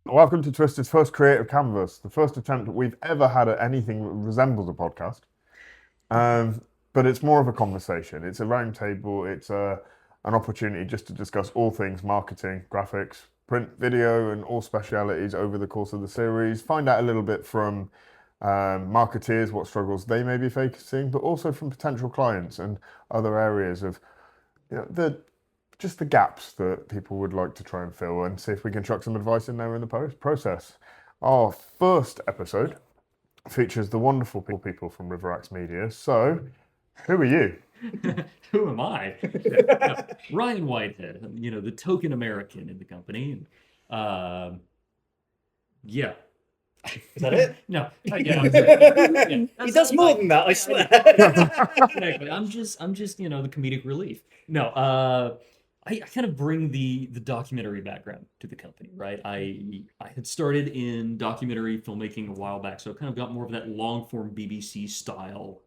Welcome to Twisted's first creative canvas, the first attempt we've ever had at anything that resembles a podcast. But it's more of a conversation. It's a round table. It's an opportunity just to discuss all things marketing, graphics, print, video, and all specialities over the course of the series. Find out a little bit from marketeers, what struggles they may be facing, but also from potential clients and other areas of the gaps that people would like to try and fill, and see if we can chuck some advice in there in the process. Our first episode features the wonderful people from Riverax Media. So, who are you? Who am I? Ryan Whitehead, the token American in the company. Yeah. Is that it? No. He does more than that, I swear. Exactly. I'm just the comedic relief. No, I kind of bring the documentary background to the company, right? I had started in documentary filmmaking a while back, so I kind of got more of that long form BBC style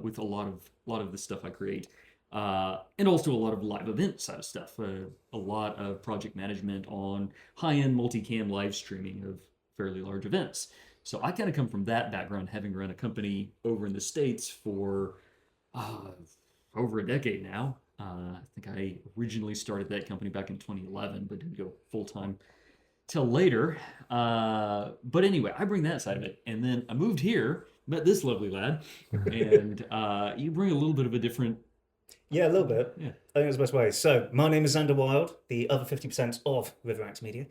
with a lot of the stuff I create, and also a lot of live event side of stuff. A lot of project management on high-end multicam live streaming of fairly large events. So I kind of come from that background, having run a company over in the States for over a decade now. I think I originally started that company back in 2011, but didn't go full-time till later. But anyway, I bring that side of it. And then I moved here, met this lovely lad, and you bring a little bit of a different... Yeah, a little bit. Yeah. I think that's the best way. So, my name is Xander Wild, the other 50% of Riverax Media.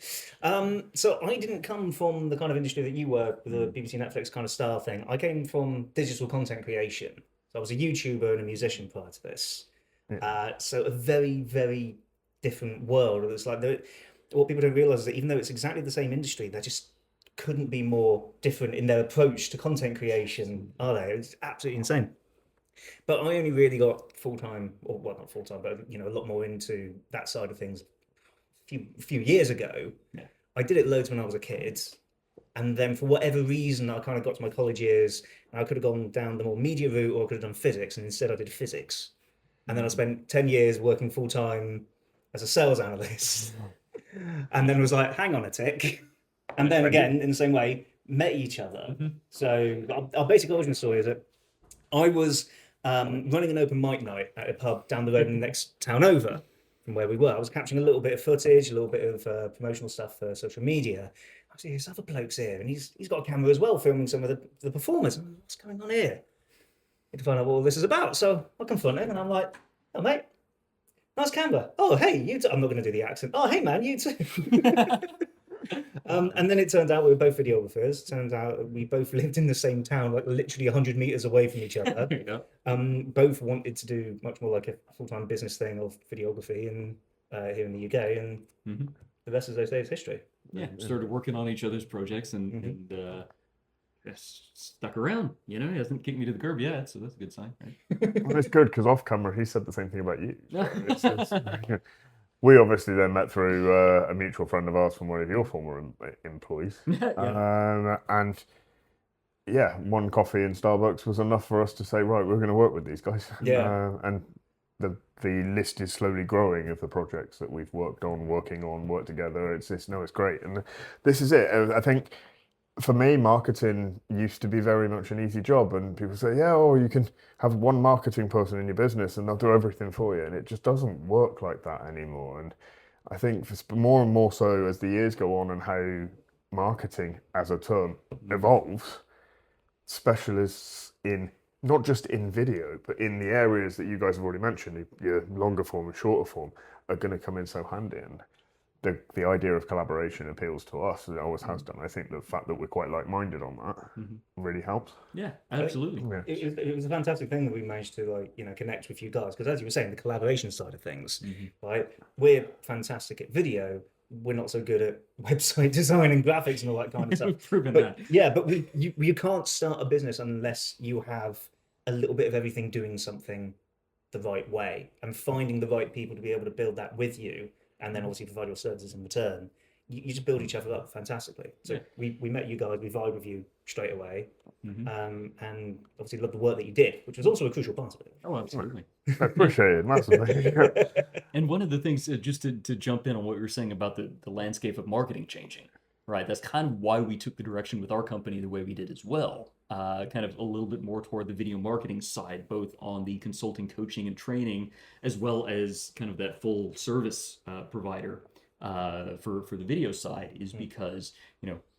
So, I didn't come from the kind of industry that you were, the BBC Netflix kind of style thing. I came from digital content creation. So, I was a YouTuber and a musician prior to this. So a very, very different world. It's like what people don't realize is that even though it's exactly the same industry, they just couldn't be more different in their approach to content creation, are they? It's absolutely insane. But I only really got full-time, or well, not full-time, but a lot more into that side of things a few years ago. Yeah. I did it loads when I was a kid. And then for whatever reason, I kind of got to my college years, and I could have gone down the more media route, or I could have done physics, and instead I did physics. And then I spent 10 years working full-time as a sales analyst. And then was like, hang on a tick. And then again, in the same way, met each other. Mm-hmm. So our basic origin story is that I was running an open mic night at a pub down the road in the next town over from where we were. I was capturing a little bit of footage, a little bit of promotional stuff for social media. I see this other bloke's here, and he's got a camera as well, filming some of the performers. What's going on here? To find out what all this is about. So I confront him and I'm like, oh mate, nice camera. Oh hey, you too. I'm not going to do the accent. Oh hey man, you too. And then it turned out we were both videographers. Turns out we both lived in the same town, like literally 100 meters away from each other. Yeah. Both wanted to do much more like a full-time business thing of videography and here in the UK, and the rest of those days history. Yeah, started working on each other's projects and stuck around. He hasn't kicked me to the curb yet, so that's a good sign, right? Well, it's good because off camera he said the same thing about you. We obviously then met through a mutual friend of ours from one of your former employees. Yeah. And yeah, one coffee in Starbucks was enough for us to say, right, we're going to work with these guys. Yeah. And the list is slowly growing of the projects that we've worked together. It's great. And this is it. I think for me, marketing used to be very much an easy job, and people say, you can have one marketing person in your business and they'll do everything for you, and it just doesn't work like that anymore. And I think for more and more so as the years go on and how marketing as a term evolves, specialists in not just in video, but in the areas that you guys have already mentioned, your longer form and shorter form, are going to come in so handy. And the idea of collaboration appeals to us, as it always has done. I think the fact that we're quite like-minded on that really helps. Yeah, absolutely. Yeah. It was a fantastic thing that we managed to connect with you guys, because as you were saying, the collaboration side of things, right? We're fantastic at video. We're not so good at website design and graphics and all that kind of stuff. Proven that. Yeah, but you can't start a business unless you have a little bit of everything doing something the right way, and finding the right people to be able to build that with you, and then obviously provide your services in return. You just build each other up fantastically. So we met you guys, we vibed with you straight away, and obviously loved the work that you did, which was also a crucial part of it. Oh, absolutely. I appreciate it massively. And one of the things, just to jump in on what you were saying about the landscape of marketing changing, right? That's kind of why we took the direction with our company the way we did as well. Kind of a little bit more toward the video marketing side, both on the consulting, coaching, and training, as well as kind of that full service provider for the video side, is because,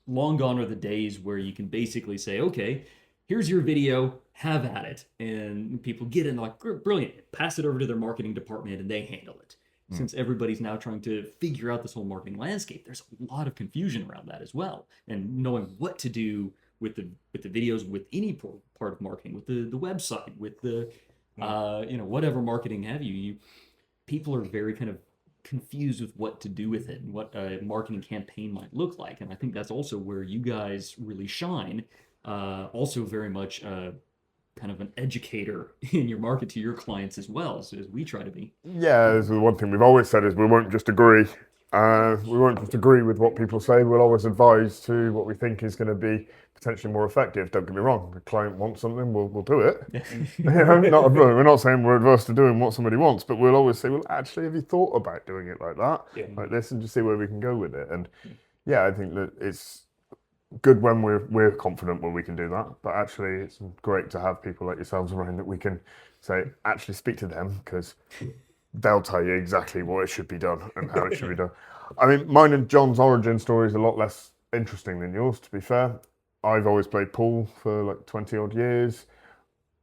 long gone are the days where you can basically say, okay, here's your video, have at it. And people get it and like, brilliant, pass it over to their marketing department and they handle it. Since everybody's now trying to figure out this whole marketing landscape, there's a lot of confusion around that as well. And knowing what to do with the videos, with any part of marketing, with the website, with the whatever marketing have you, people are very kind of confused with what to do with it and what a marketing campaign might look like. And I think that's also where you guys really shine. Also very much kind of an educator in your market to your clients as well, so as we try to be. Yeah, this is the one thing we've always said is we won't just agree. We won't just agree with what people say. We'll always advise to what we think is going to be potentially more effective. Don't get me wrong. The client wants something, we'll do it. We're not saying we're adverse to doing what somebody wants, but we'll always say, well, actually, have you thought about doing it like that, like this, and just see where we can go with it? And I think that it's good when we're confident when we can do that, but actually it's great to have people like yourselves around that we can say, actually speak to them, because they'll tell you exactly what it should be done and how it should be done. I mean, mine and John's origin story is a lot less interesting than yours, to be fair. I've always played pool for like 20 odd years.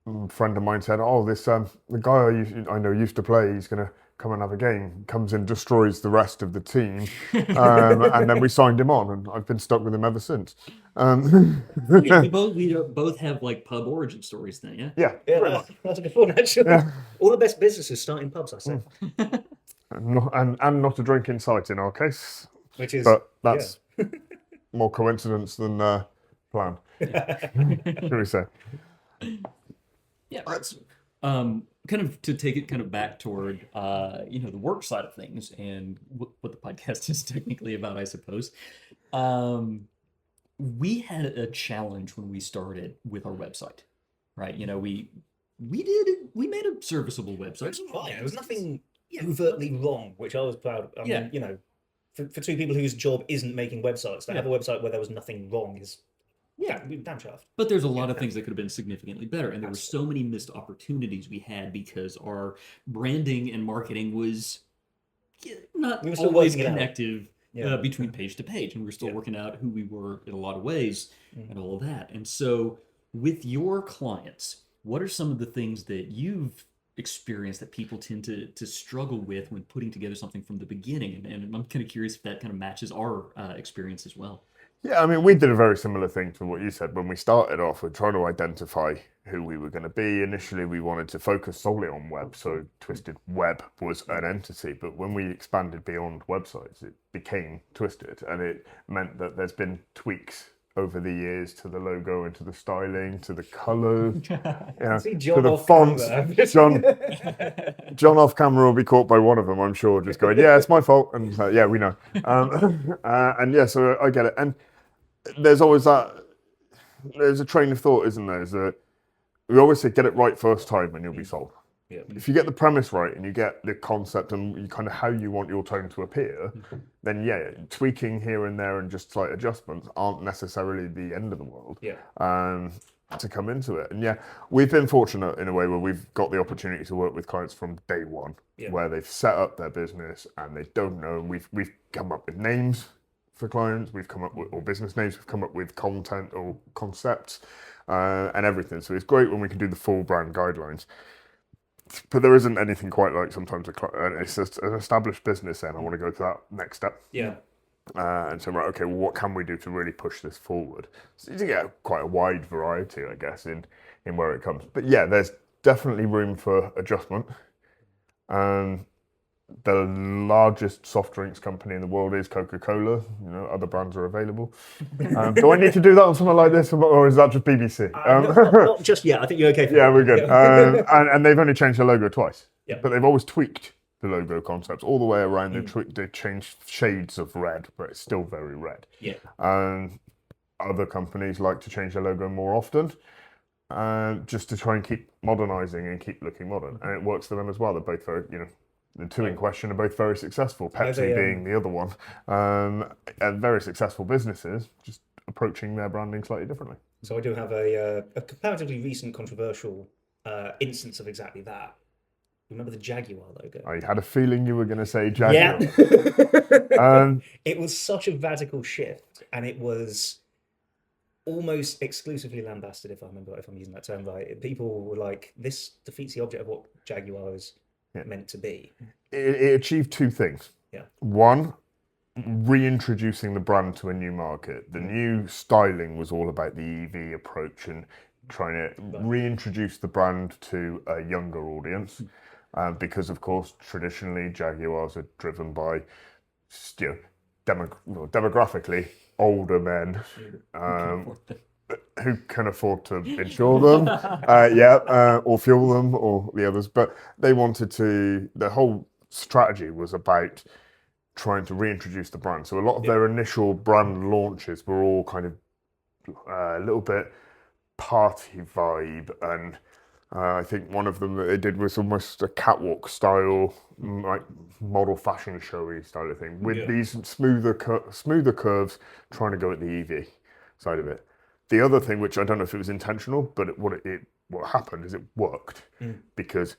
A friend of mine said, the guy I know used to play, he's going to come and have a game, comes in, destroys the rest of the team, and then we signed him on, and I've been stuck with him ever since. we both have like pub origin stories then, yeah, that's a good one, actually. All the best businesses start in pubs, I say. and not a drinking site in our case, which is, but that's more coincidence than plan. Should we say? Yeah, that's kind of to take it kind of back toward the work side of things and what the podcast is technically about, I suppose. We had a challenge when we started with our website, right? We made a serviceable website. It was fine. There was nothing overtly wrong, which I was proud of. I mean, for two people whose job isn't making websites, to have a website where there was nothing wrong is damn shaft. But there's a lot of things that could have been significantly better, and there were so many missed opportunities we had because our branding and marketing was not always connective between page to page, and we were still working out who we were in a lot of ways and all of that. And so with your clients, what are some of the things that you've experienced that people tend to struggle with when putting together something from the beginning? And I'm kind of curious if that kind of matches our experience as well. Yeah, I mean, we did a very similar thing to what you said. When we started off, we're trying to identify who we were going to be. Initially, we wanted to focus solely on web, so Twisted Web was an entity. But when we expanded beyond websites, it became Twisted, and it meant that there's been tweaks over the years to the logo and to the styling, to the colours, to the fonts. John off camera will be caught by one of them, I'm sure, just going, it's my fault. And we know. So I get it. And there's always there's a train of thought, isn't there? We always say, get it right first time and you'll be sold. Yeah. If you get the premise right and you get the concept and you kind of how you want your tone to appear, then tweaking here and there and just slight adjustments aren't necessarily the end of the world to come into it. And we've been fortunate in a way where we've got the opportunity to work with clients from day one, where they've set up their business and they don't know. We've come up with names for clients, we've come up with, or business names, we've come up with content or concepts and everything. So it's great when we can do the full brand guidelines. But there isn't anything quite like sometimes it's just an established business, and I want to go to that next step. Yeah. And so, okay, well, what can we do to really push this forward? So you get quite a wide variety, I guess, in where it comes. But there's definitely room for adjustment. The largest soft drinks company in the world is Coca-Cola. Other brands are available. Do I need to do that on something like this, or is that just BBC? Not just yet. I think you're okay. We're good. And they've only changed their logo twice. Yeah. But they've always tweaked the logo concepts all the way around. They changed shades of red, but it's still very red. Yeah. Other companies like to change their logo more often, just to try and keep modernising and keep looking modern. And it works for them as well. They're both very, The two in question are both very successful, Pepsi they, being the other one. And very successful businesses, just approaching their branding slightly differently. So I do have a comparatively recent controversial instance of exactly that. Remember the Jaguar logo? I had a feeling you were going to say Jaguar. Yeah. It was such a radical shift, and it was almost exclusively lambasted, if I'm using that term right. People were like, this defeats the object of what Jaguar is meant to be. It achieved two things. Yeah. One, reintroducing the brand to a new market. The new styling was all about the EV approach and trying to reintroduce the brand to a younger audience. Because, of course, traditionally Jaguars are driven by, demographically older men who can afford to insure them, or fuel them, or the others. But they wanted to. The whole strategy was about trying to reintroduce the brand. So a lot of their initial brand launches were all kind of a little bit party vibe, and I think one of them that they did was almost a catwalk style, like model fashion showy style of thing, with these smoother curves, trying to go at the EV side of it. The other thing, which I don't know if it was intentional, but what happened is it worked, because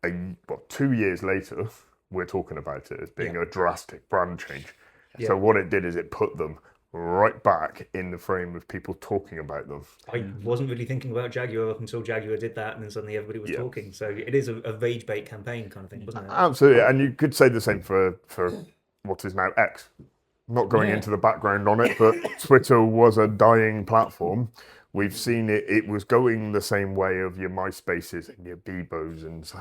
2 years later, we're talking about it as being a drastic brand change. Yeah. So what it did is it put them right back in the frame of people talking about them. I wasn't really thinking about Jaguar up until Jaguar did that, and then suddenly everybody was talking. So it is a rage bait campaign kind of thing, wasn't it? Absolutely, and you could say the same for what is now X. Not going into the background on it, but Twitter was a dying platform. We've seen it; it was going the same way of your MySpaces and your Bebos, and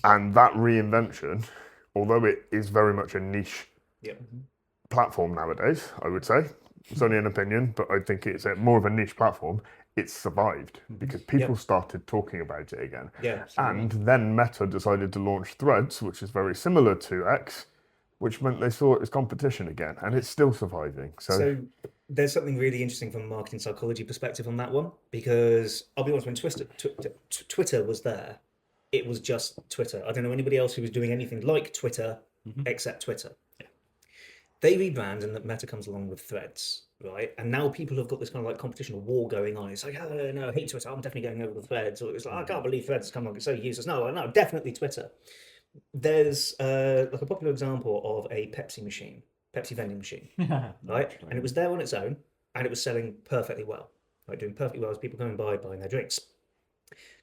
and that reinvention, although it is very much a niche platform nowadays, I would say. It's only an opinion, but I think it's more of a niche platform. It's survived because people started talking about it again. Yeah, and then Meta decided to launch Threads, which is very similar to X, which meant they saw it as competition again, and it's still surviving. So there's something really interesting from a marketing psychology perspective on that one, because I'll be honest, when Twitter was there, it was just Twitter. I don't know anybody else who was doing anything like Twitter except Twitter. They rebrand, and that Meta comes along with Threads, right? And now people have got this kind of like competition or war going on. It's like, oh no, I hate Twitter. I'm definitely going over to Threads. Or it's like, I can't believe Threads has come along. It's so useless. No, definitely Twitter. There's like a popular example of a Pepsi vending machine, right? And it was there on its own, and it was selling perfectly well, right? Doing perfectly well as people coming by, buying their drinks.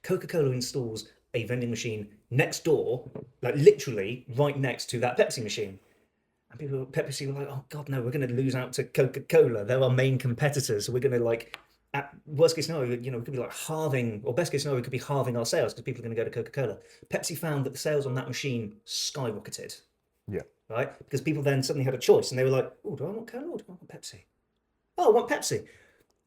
Coca-Cola installs a vending machine next door, like literally right next to that Pepsi machine. And people at Pepsi were like, oh God, no, we're going to lose out to Coca-Cola. They're our main competitors. So we're going to at worst case scenario, we could be like halving, or best case scenario, we could be halving our sales because people are going to go to Coca-Cola. Pepsi found that the sales on that machine skyrocketed. Yeah. Right? Because people then suddenly had a choice, and they were like, oh, do I want Cola or do I want Pepsi? Oh, I want Pepsi.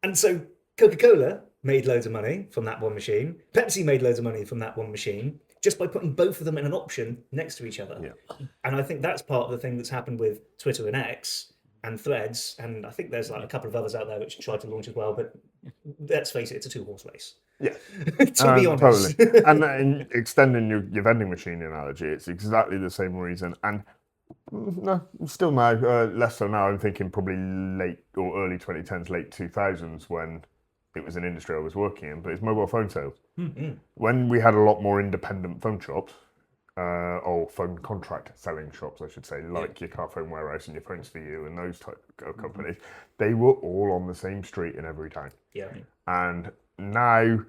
And so Coca-Cola made loads of money from that one machine. Pepsi made loads of money from that one machine, just by putting both of them in an option next to each other. Yeah. And I think that's part of the thing that's happened with Twitter and X and Threads, and I think there's like a couple of others out there which tried to launch as well, but let's face it, it's a two-horse race. Yeah. To be honest. Totally. And extending your vending machine analogy, it's exactly the same reason. And no, still now, less so now, I'm thinking probably late or early 2010s, late 2000s, when it was an industry I was working in, but it's mobile phone sales. Mm-hmm. When we had a lot more independent phone shops, or phone contract selling shops, I should say, like your car phone warehouse and your phones for you and those type of companies, they were all on the same street in every town. Yeah. And now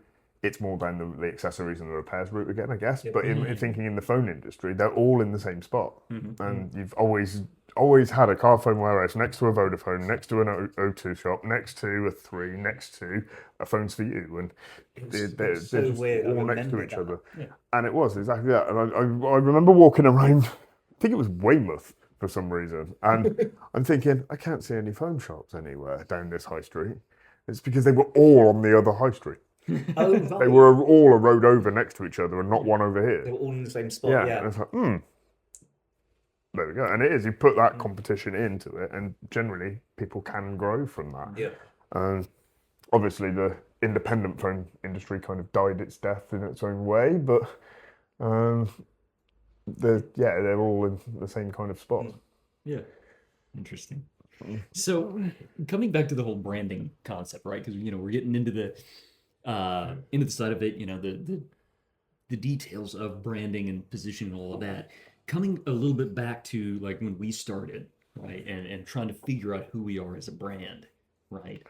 it's more down the accessories and the repairs route again, I guess. But in thinking in the phone industry, they're all in the same spot. Mm-hmm. And you've always had a car phone warehouse next to a Vodafone, next to an O2 shop, next to a 3, next to a Phones for You, and they're so just weird. all next to each other. Yeah. And it was exactly that. And I remember walking around, I think it was Weymouth for some reason, and I'm thinking, I can't see any phone shops anywhere down this high street. It's because they were all on the other high street. Oh, right. They were all a road over next to each other and not one over here. They were all in the same spot. Yeah. And it's like, there we go. And it is, you put that competition into it, and generally people can grow from that. Yeah. Obviously, the independent phone industry kind of died its death in its own way, but they're all in the same kind of spot. Yeah. Interesting. So coming back to the whole branding concept, right? Because we're getting into the side of it, the details of branding and positioning and all of that. Coming a little bit back to like when we started, right? And trying to figure out who we are as a brand, right?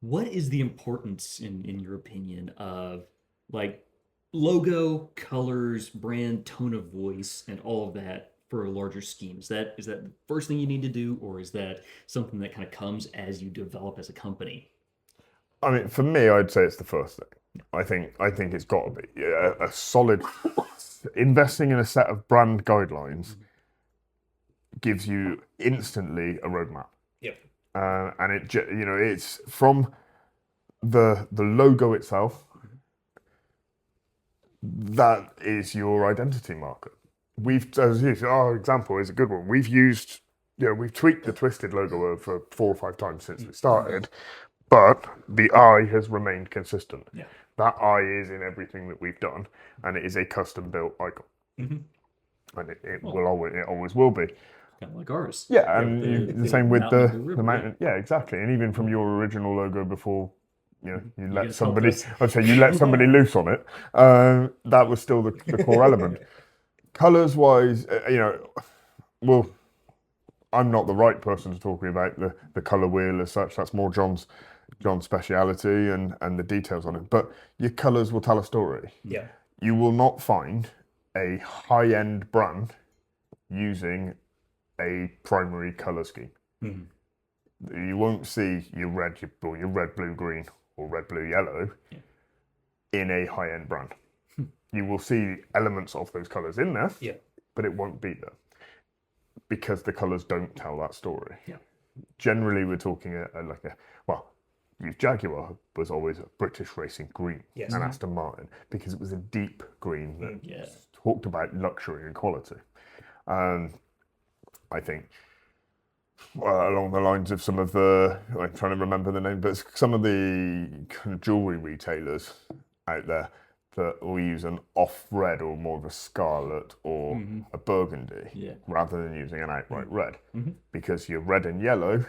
What is the importance in your opinion of like logo, colors, brand, tone of voice, and all of that for a larger scheme? Is that the first thing you need to do, or is that something that kind of comes as you develop as a company? I mean, for me, I'd say it's the first thing. I think it's got to be a solid investing in a set of brand guidelines gives you instantly a roadmap. Yep. And it's from the logo itself. That is your identity marker. Our example is a good one. We've tweaked the Twisted logo over 4 or 5 times since we started, but the I has remained consistent. Yeah. That I is in everything that we've done, and it is a custom built icon. And it always will be. Kind of like ours. Yeah, and the same with the mountain. Yeah. Yeah, exactly. And even from your original logo before, you let guys somebody. helped us. I'd say you let somebody loose on it. That was still the core element. Colors wise, well, I'm not the right person to talk about the color wheel as such. That's more John's speciality and the details on it. But your colors will tell a story. Yeah. You will not find a high-end brand using a primary color scheme. You won't see your red, blue, green, or red, blue, yellow in a high-end brand. You will see elements of those colors in there, but it won't be there because the colors don't tell that story. Yeah. Generally, we're talking Jaguar was always a British racing green, and Aston Martin because it was a deep green that talked about luxury and quality. I think along the lines of some of I'm trying to remember the name, but some of the kind of jewelry retailers out there that will use an off red or more of a scarlet or a burgundy rather than using an outright red, because your red and yellow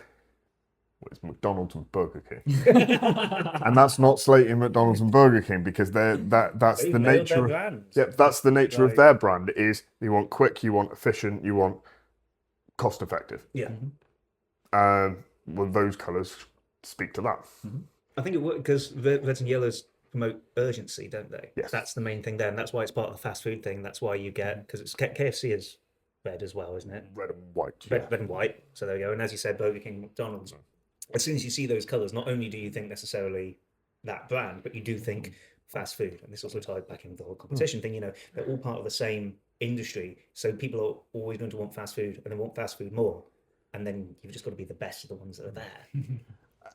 was McDonald's and Burger King, and that's not slating McDonald's and Burger King because that's the nature. That's the nature of their brand. Is you want quick, you want efficient, you want cost effective. Yeah. Well, those colours speak to that. I think it works because reds and yellows promote urgency, don't they? Yes. That's the main thing there, and that's why it's part of the fast food thing. That's why you get, because it's KFC is red as well, isn't it? Red and white. Red and white. So there we go. And as you said, Burger King, McDonald's. As soon as you see those colours, not only do you think necessarily that brand, but you do think fast food. And this also ties back into the whole competition thing. They're all part of the same industry. So people are always going to want fast food, and they want fast food more. And then you've just got to be the best of the ones that are there.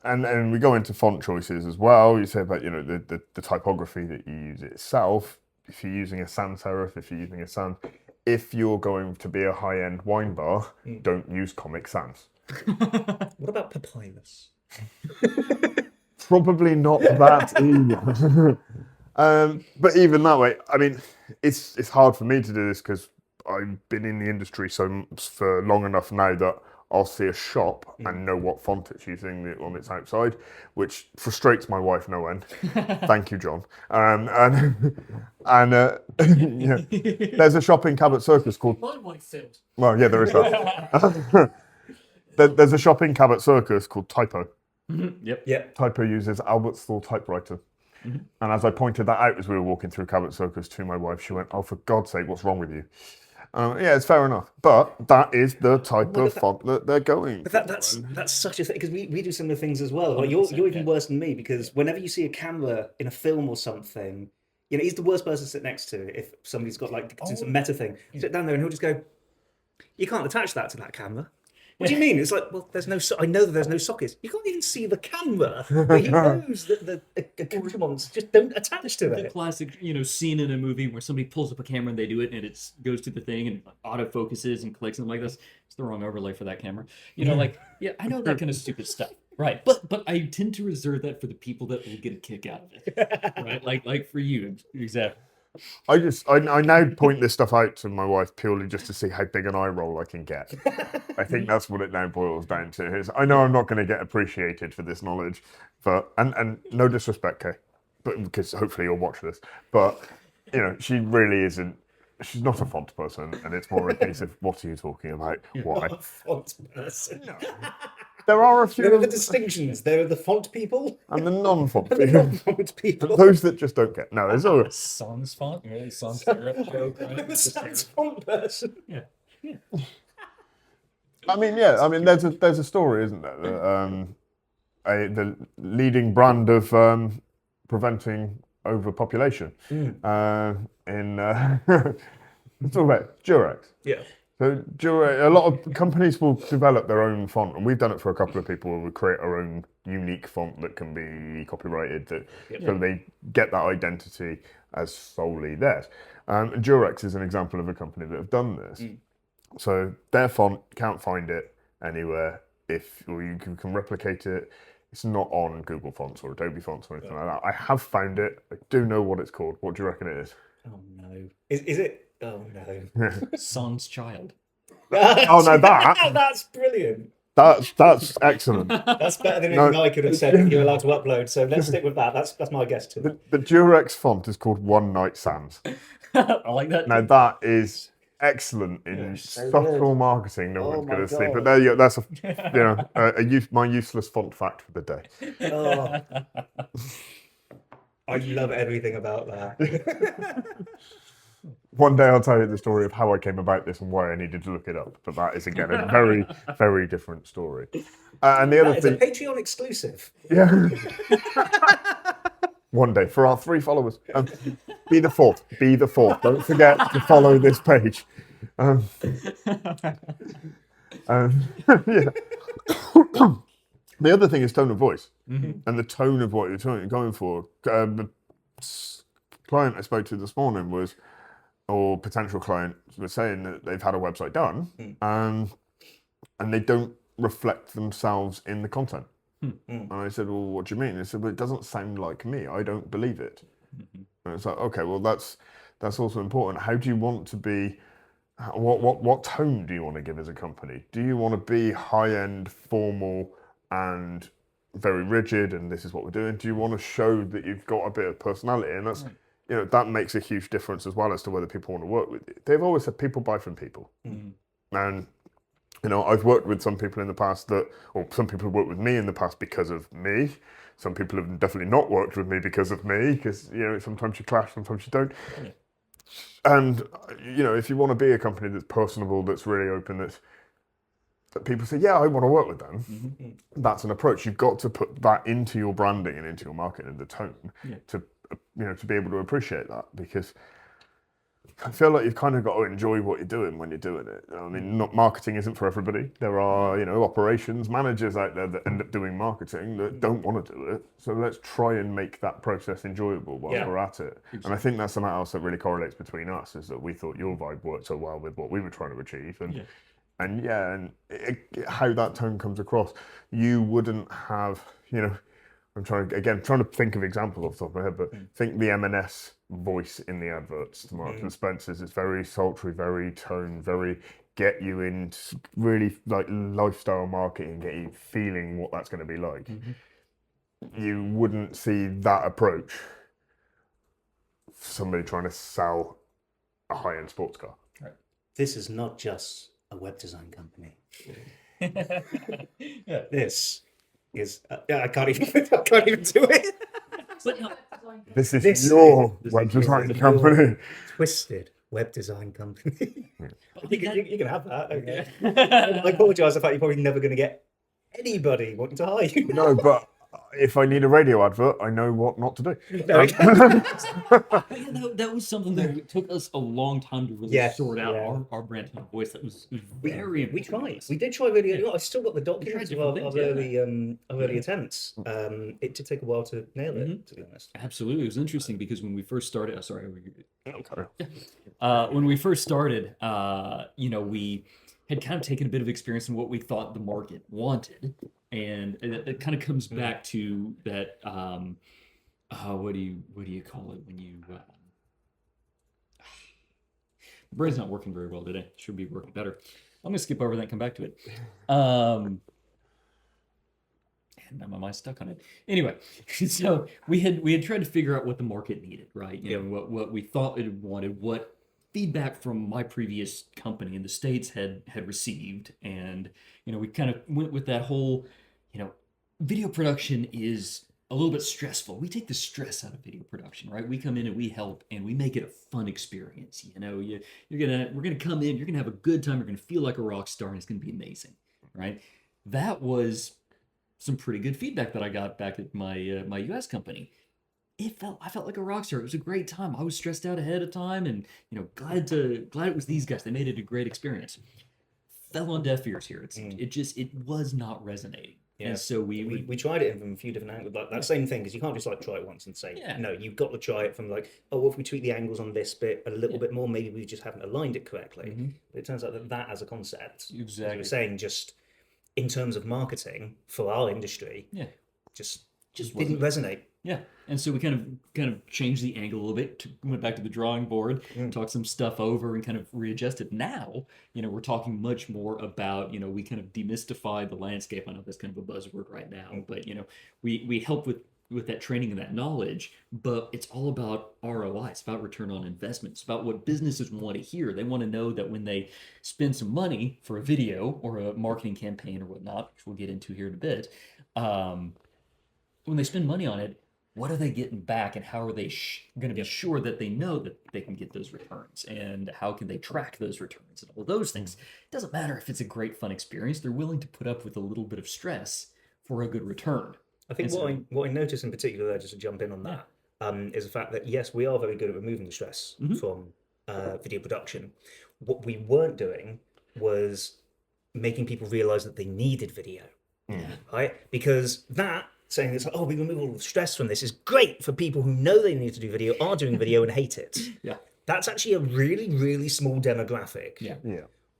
And we go into font choices as well. You say about the typography that you use itself. If you're using a sans serif, if you're using a sans, if you're going to be a high-end wine bar, don't use Comic Sans. What about Papyrus? Probably not that either. But even that way, I mean, it's hard for me to do this because I've been in the industry for long enough now that I'll see a shop and know what font it's using on its outside, which frustrates my wife no end. Thank you, John. There's a shop in Cabot Circus called. My wife failed. Well, yeah, there is that. There's a shop in Cabot Circus called Typo. Yep. Typo uses Albertstall typewriter. And as I pointed that out as we were walking through Cabot Circus to my wife, she went, "Oh, for God's sake, what's wrong with you?" Yeah, it's fair enough, but that is the type of font that they're going. But that's such a thing, because we do similar things as well. Like you're even worse than me, because whenever you see a camera in a film or something, he's the worst person to sit next to if somebody's got some meta thing. Sit down there and he'll just go, "You can't attach that to that camera." What do you mean? It's like, well, I know that there's no sockets. You can't even see the camera. But he knows that the accoutrements just don't attach to The it. classic, scene in a movie where somebody pulls up a camera and they do it, and it goes to the thing and auto focuses and clicks and like this. It's the wrong overlay for that camera. I know that kind of stupid stuff, right? But I tend to reserve that for the people that will get a kick out of it, right? Like for you, exactly. I now point this stuff out to my wife purely just to see how big an eye roll I can get. I think that's what it now boils down to. Is I know I'm not going to get appreciated for this knowledge, but and no disrespect, Kay, but because hopefully you'll watch this, but she really isn't. She's not a font person, and it's more a case of what are you talking about? Why? Not a font person. No. There are a few. There are the distinctions. There are the font people And the non-font and the people. non-font people. Those that just don't get. No, there's always. Sans font, really? Sans serif joke, I'm right? a sans font person. Yeah. I mean, there's a story, isn't there? That, the leading brand of preventing overpopulation in let's talk about Durex. Yeah. So Durex, a lot of companies will develop their own font, and we've done it for a couple of people where we create our own unique font that can be copyrighted, so they get that identity as solely theirs. Durex is an example of a company that have done this. So their font, can't find it anywhere. Or you can replicate it. It's not on Google Fonts or Adobe Fonts or anything like that. I have found it. I do know what it's called. What do you reckon it is? Oh no. Is it? Oh no. Sans child. Oh no, That's brilliant. that's excellent. That's better than anything I could have said that you're allowed to upload. So let's stick with that. That's my guess too. The Durex font is called One Night Sans. I like that. Now that is excellent in Yeah, so subtle good. marketing. No Oh one's going my to see. God. But there you go. That's my useless font fact for the day. Oh, I love everything about that. One day I'll tell you the story of how I came about this and why I needed to look it up. But that is again a very, very different story. And the other That is a thing, Patreon exclusive. yeah. One day for our 3 followers. Be the fourth. Be the fourth. Don't forget to follow this page. Yeah. The other thing is tone of voice and the tone of what you're going for. The client I spoke to this morning or potential client was saying that they've had a website done and they don't reflect themselves in the content. And I said, well, what do you mean? They said, well, it doesn't sound like me. I don't believe it. And it's like, okay, well, that's also important. How do you want to be? What tone do you want to give as a company? Do you want to be high-end, formal, and very rigid, and this is what we're doing? Do you want to show that you've got a bit of personality? And that's that makes a huge difference as well as to whether people want to work with you. They've always said people buy from people, and I've worked with some people in the past or some people have worked with me in the past because of me. Some people have definitely not worked with me because of me, because, sometimes you clash, sometimes you don't. Yeah. And, if you want to be a company that's personable, that's really open, that people say, yeah, I want to work with them, that's an approach. You've got to put that into your branding and into your marketing, the tone, to be able to appreciate that, because I feel like you've kind of got to enjoy what you're doing when you're doing it. I mean, marketing isn't for everybody. There are, operations managers out there that end up doing marketing that don't want to do it. So let's try and make that process enjoyable while we're at it. Exactly. And I think that's something else that really correlates between us, is that we thought your vibe worked so well with what we were trying to achieve. And how that tone comes across. You wouldn't have, I'm trying to think of examples off the top of my head, but think the M&S voice in the adverts to Marks and Spencer's. It's very sultry, very tone, very get you in, really like lifestyle marketing, get you feeling what that's going to be like. You wouldn't see that approach for somebody trying to sell a high-end sports car. Right. This is not just a web design company. This is I can't even do it. This is your web design company. Twisted web design company. You can have that. Okay. I apologise. The fact you're probably never going to get anybody wanting to hire you. No, but if I need a radio advert, I know what not to do. That was something that took us a long time to really sort out our brand tone of voice. That was very we tried. We did try really. I still got the documents of our early attempts. It did take a while to nail it, to be honest. Absolutely, it was interesting because when we first started, when we first started, we had kind of taken a bit of experience in what we thought the market wanted. And it kind of comes back to that. What do you call it when you? Brain's not working very well today. Should be working better. I'm gonna skip over that and come back to it. And now my mind's stuck on it. Anyway, so we had tried to figure out what the market needed, right? You know, what we thought it wanted, what feedback from my previous company in the States had received, and you know, we kind of went with that whole, you know, video production is a little bit stressful. We take the stress out of video production, right? We come in and we help and we make it a fun experience. You know, we're gonna come in, you're gonna have a good time, you're gonna feel like a rock star, and it's gonna be amazing, right? That was some pretty good feedback that I got back at my my US company. I felt like a rock star. It was a great time. I was stressed out ahead of time, and you know, glad it was these guys. They made it a great experience. Fell on deaf ears here. It was not resonating. Yeah. And so we tried it from a few different angles. Like that same thing, because you can't just like try it once and say no. You've got to try it from like, oh, what if we tweak the angles on this bit a little bit more? Maybe we just haven't aligned it correctly. But it turns out that as a concept, as you were saying, just in terms of marketing for our industry, just didn't resonate. Yeah, and so we kind of changed the angle a little bit. Went back to the drawing board, talked some stuff over, and kind of readjusted. Now, you know, we're talking much more about, you know, we kind of demystified the landscape. I know that's kind of a buzzword right now, but you know, we help with that training and that knowledge. But it's all about ROI. It's about return on investment. It's about what businesses want to hear. They want to know that when they spend some money for a video or a marketing campaign or whatnot, which we'll get into here in a bit, when they spend money on it, what are they getting back, and how are they going to be sure that they know that they can get those returns, and how can they track those returns and all those things? It doesn't matter if it's a great fun experience. They're willing to put up with a little bit of stress for a good return. I think what I noticed in particular there, just to jump in on that, is the fact that yes, we are very good at removing the stress from video production. What we weren't doing was making people realize that they needed video, right? Because saying it's like, oh, we remove all the stress from this is great for people who know they need to do video, are doing video, and hate it. Yeah. That's actually a really, really small demographic. Yeah.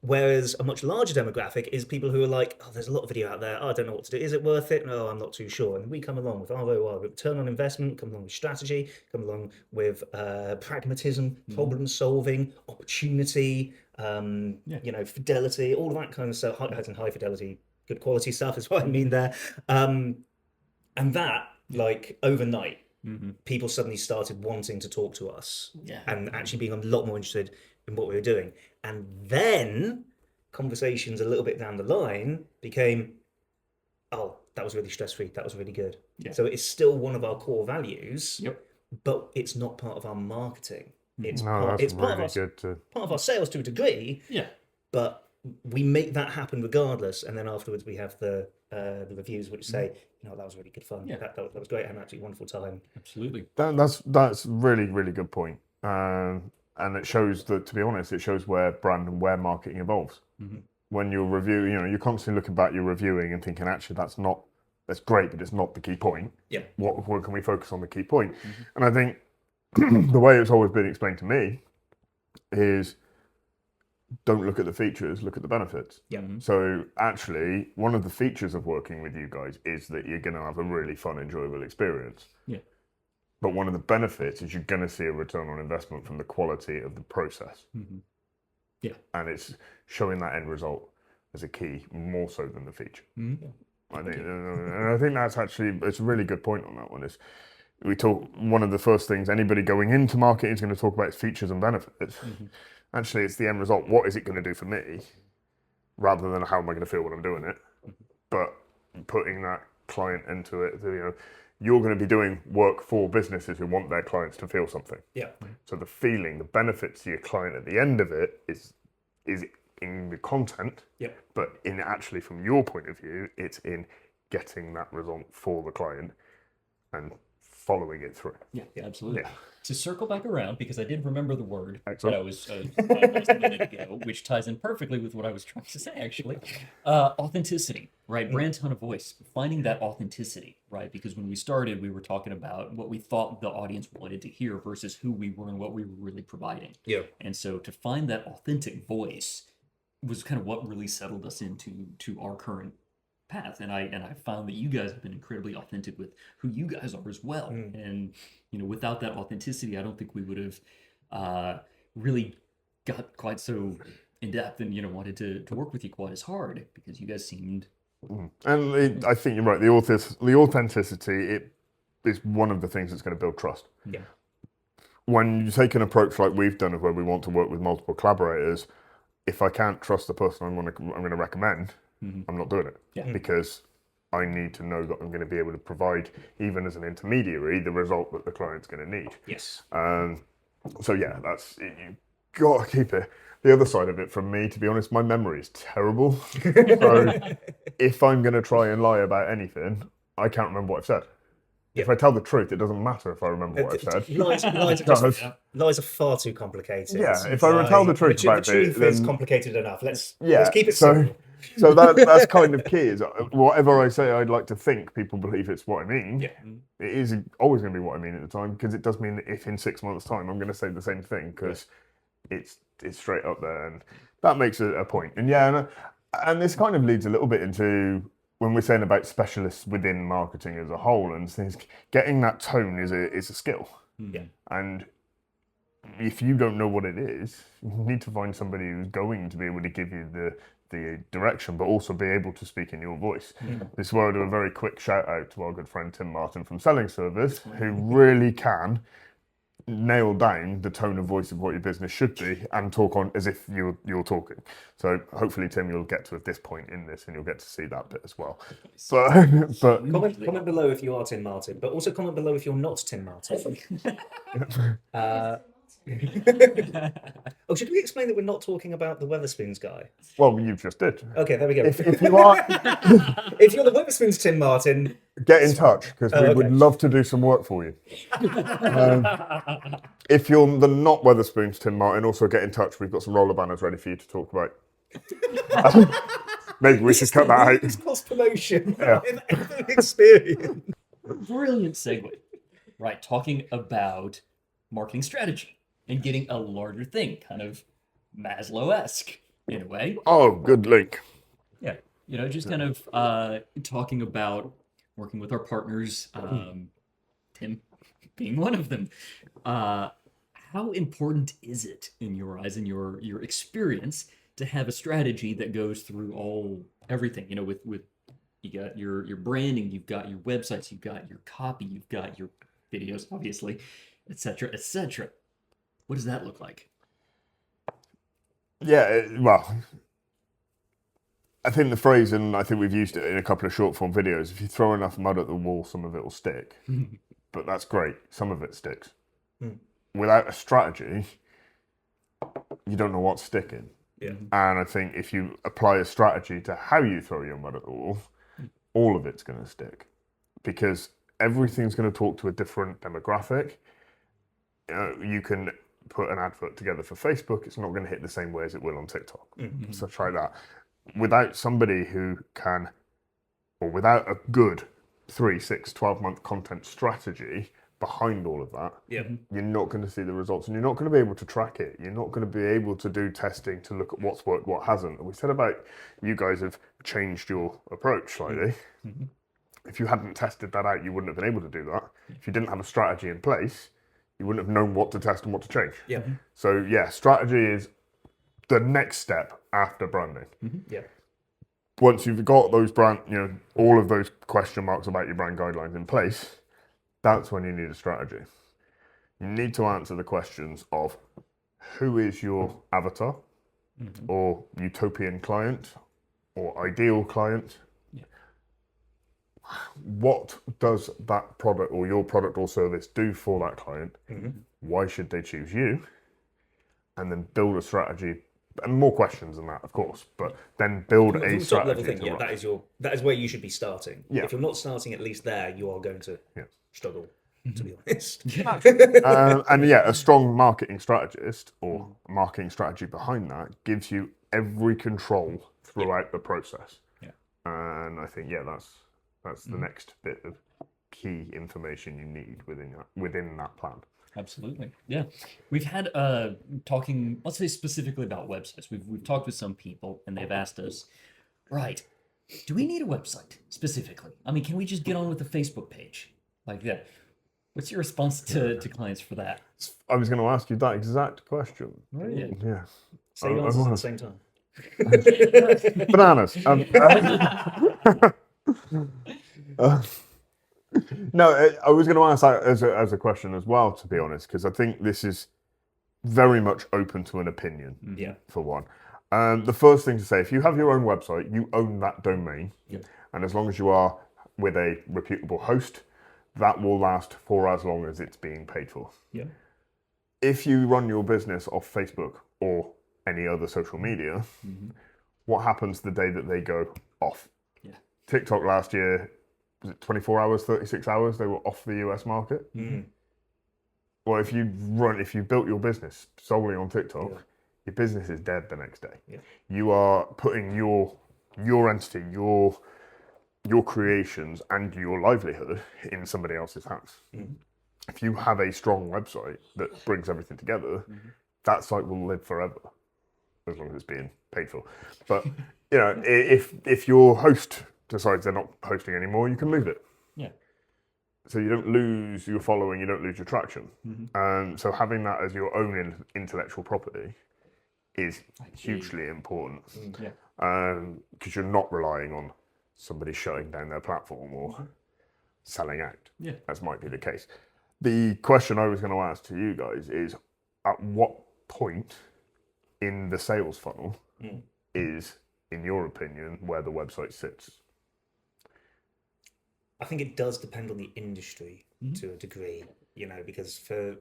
Whereas a much larger demographic is people who are like, oh, there's a lot of video out there. Oh, I don't know what to do. Is it worth it? No, I'm not too sure. And we come along with ROI, with return on investment, come along with strategy, come along with pragmatism, problem solving, opportunity, you know, fidelity, all of that kind of stuff. High fidelity, good quality stuff is what I mean there. And that, like, overnight, people suddenly started wanting to talk to us and actually being a lot more interested in what we were doing. And then conversations a little bit down the line became, oh, that was really stress-free. That was really good. Yeah. So it's still one of our core values, but it's not part of our marketing. It's part of our sales to a degree. Yeah. But we make that happen regardless, and then afterwards we have the reviews which say, you know, that was really good fun. Yeah, that was great. I had an absolutely wonderful time. Absolutely. That's really, really good point. And it shows that, to be honest, it shows where brand and where marketing evolves. When you're reviewing, you know, you're constantly looking back, you're reviewing and thinking, actually, that's great, but it's not the key point. Yeah. What can we focus on the key point? And I think the way it's always been explained to me is, don't look at the features, look at the benefits. Yeah. So actually, one of the features of working with you guys is that you're going to have a really fun, enjoyable experience. Yeah. But one of the benefits is you're going to see a return on investment from the quality of the process. Yeah. And it's showing that end result as a key more so than the feature. I think that's actually, it's a really good point on that one. Is one of the first things anybody going into marketing is going to talk about is features and benefits. Actually, it's the end result. What is it going to do for me, rather than how am I going to feel when I'm doing it? But putting that client into it, you know, you're going to be doing work for businesses who want their clients to feel something. Yeah. So the feeling, the benefits to your client at the end of it is in the content. Yeah. But in actually, from your point of view, it's in getting that result for the client and following it through. Yeah, absolutely. Yeah. To circle back around, because I did remember the word that I was finalized a minute ago, which ties in perfectly with what I was trying to say, actually. Authenticity, right? Brand tone of voice, finding that authenticity, right? Because when we started, we were talking about what we thought the audience wanted to hear versus who we were and what we were really providing. Yeah. And so to find that authentic voice was kind of what really settled us into our current path, and I found that you guys have been incredibly authentic with who you guys are as well. And you know, without that authenticity, I don't think we would have really got quite so in depth and wanted to work with you quite as hard because you guys seemed. And I think you're right. The authenticity, it is one of the things that's going to build trust. Yeah. When you take an approach like we've done of where we want to work with multiple collaborators, if I can't trust the person I'm going to recommend, I'm not doing it. Yeah. Because I need to know that I'm going to be able to provide, even as an intermediary, the result that the client's going to need. Yes. So yeah, you got to keep it. The other side of it, from me, to be honest, my memory is terrible. So if I'm going to try and lie about anything, I can't remember what I've said. If I tell the truth, it doesn't matter if I remember what I've said. Lies are far too complicated. Yeah, if I tell the truth about the truth it, is then complicated enough. Let's keep it so simple. so that's kind of key. Is whatever I say, I'd like to think people believe it's what I mean. Yeah. It is always going to be what I mean at the time, because it does mean that if in 6 months' time I'm going to say the same thing, because it's straight up there, and that makes a point. And and this kind of leads a little bit into when we're saying about specialists within marketing as a whole, and things, getting that tone is a skill. Yeah. And if you don't know what it is, you need to find somebody who's going to be able to give you the direction, but also be able to speak in your voice. This is where I do a very quick shout out to our good friend Tim Martin from Selling Service, who really can nail down the tone of voice of what your business should be and talk on as if you're talking. So hopefully, Tim, you'll get to at this point in this and you'll get to see that bit as well. But Comment below if you are Tim Martin, but also comment below if you're not Tim Martin. Should we explain that we're not talking about the Weatherspoons guy? well, you just did. Okay, there we go. If you are, If you're the Weatherspoons Tim Martin, get in touch, because we would okay. love to do some work for you. If you're the not Weatherspoons Tim Martin, also get in touch. We've got some roller banners ready for you to talk about. Maybe we should cut that out. It's cross promotion. Yeah. Experience. Brilliant segue. Right, talking about marketing strategy and getting a larger thing, kind of Maslow-esque in a way. Oh, good link. Yeah, just kind of talking about working with our partners, Tim being one of them. How important is it in your eyes, in your experience, to have a strategy that goes through everything? With you got your branding, you've got your websites, you've got your copy, you've got your videos, obviously, etc., etc. What does that look like? Yeah, well, I think the phrase, and I think we've used it in a couple of short form videos, if you throw enough mud at the wall, some of it will stick. But that's great. Some of it sticks. Without a strategy, you don't know what's sticking. Yeah. And I think if you apply a strategy to how you throw your mud at the wall, all of it's going to stick. Because everything's going to talk to a different demographic. You can put an advert together for Facebook, it's not going to hit the same way as it will on TikTok. So try that. Without somebody who can, or without a good 3, 6, 12-month content strategy behind all of that, you're not going to see the results, and you're not going to be able to track it. You're not going to be able to do testing to look at what's worked, what hasn't. And we said about you guys have changed your approach slightly. If you hadn't tested that out, you wouldn't have been able to do that. If you didn't have a strategy in place, you wouldn't have known what to test and what to change. Yeah. So yeah, strategy is the next step after branding. Yeah. Once you've got those all of those question marks about your brand guidelines in place, that's when you need a strategy. You need to answer the questions of who is your avatar or utopian client or ideal client. What does that product or your product or service do for that client? Why should they choose you? And then build a strategy, and more questions than that, of course, but then build From a the top strategy. level thing, that is where you should be starting. Yeah. If you're not starting at least there, you are going to struggle, to be honest. And a strong marketing strategist or marketing strategy behind that gives you every control throughout the process. And I think that's the next bit of key information you need within that plan. Absolutely. Yeah. We've had talking, let's say specifically about websites. We've talked with some people and they've asked us, right, do we need a website specifically? I mean, can we just get on with the Facebook page like that? What's your response to clients for that? I was going to ask you that exact question. Yeah. Yeah. Same I answers at the was. same time. Bananas. No, I was going to ask that as a question as well, to be honest, because I think this is very much open to an opinion. Yeah. For one. The first thing to say, if you have your own website, you own that domain. Yep. And as long as you are with a reputable host, that will last for as long as it's being paid for. Yeah. If you run your business off Facebook or any other social media, what happens the day that they go off? Yeah. TikTok last year, was it 24 hours, 36 hours, they were off the US market? Well, if you built your business solely on TikTok, your business is dead the next day. Yeah. You are putting your entity, your creations and your livelihood in somebody else's hands. If you have a strong website that brings everything together, that site will live forever, as long as it's being paid for. But if your host decides they're not hosting anymore, you can move it. Yeah. So you don't lose your following, you don't lose your traction. So having that as your own intellectual property is hugely important. Because you're not relying on somebody shutting down their platform or selling out. Yeah. As might be the case. The question I was going to ask to you guys is, at what point in the sales funnel is, in your opinion, where the website sits? I think it does depend on the industry to a degree, because for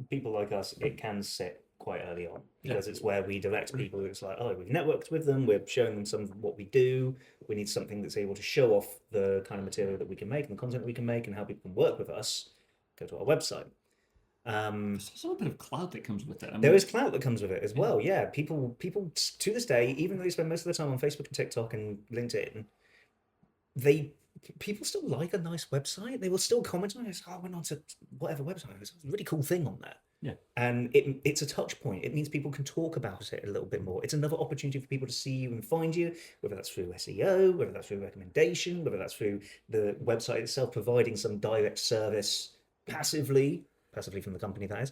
people like us, it can sit quite early on because it's where we direct people. It's like, oh, we've networked with them, we're showing them some of what we do. We need something that's able to show off the kind of material that we can make and the content that we can make and how people can work with us. Go to our website. There's also a bit of clout that comes with it. There is clout that comes with it as well. Yeah, people to this day, even though they spend most of their time on Facebook and TikTok and LinkedIn, people still like a nice website. They will still comment on it. I went on to whatever website. There's a really cool thing on there. Yeah. And it's a touch point. It means people can talk about it a little bit more. It's another opportunity for people to see you and find you, whether that's through SEO, whether that's through recommendation, whether that's through the website itself providing some direct service passively from the company, that is.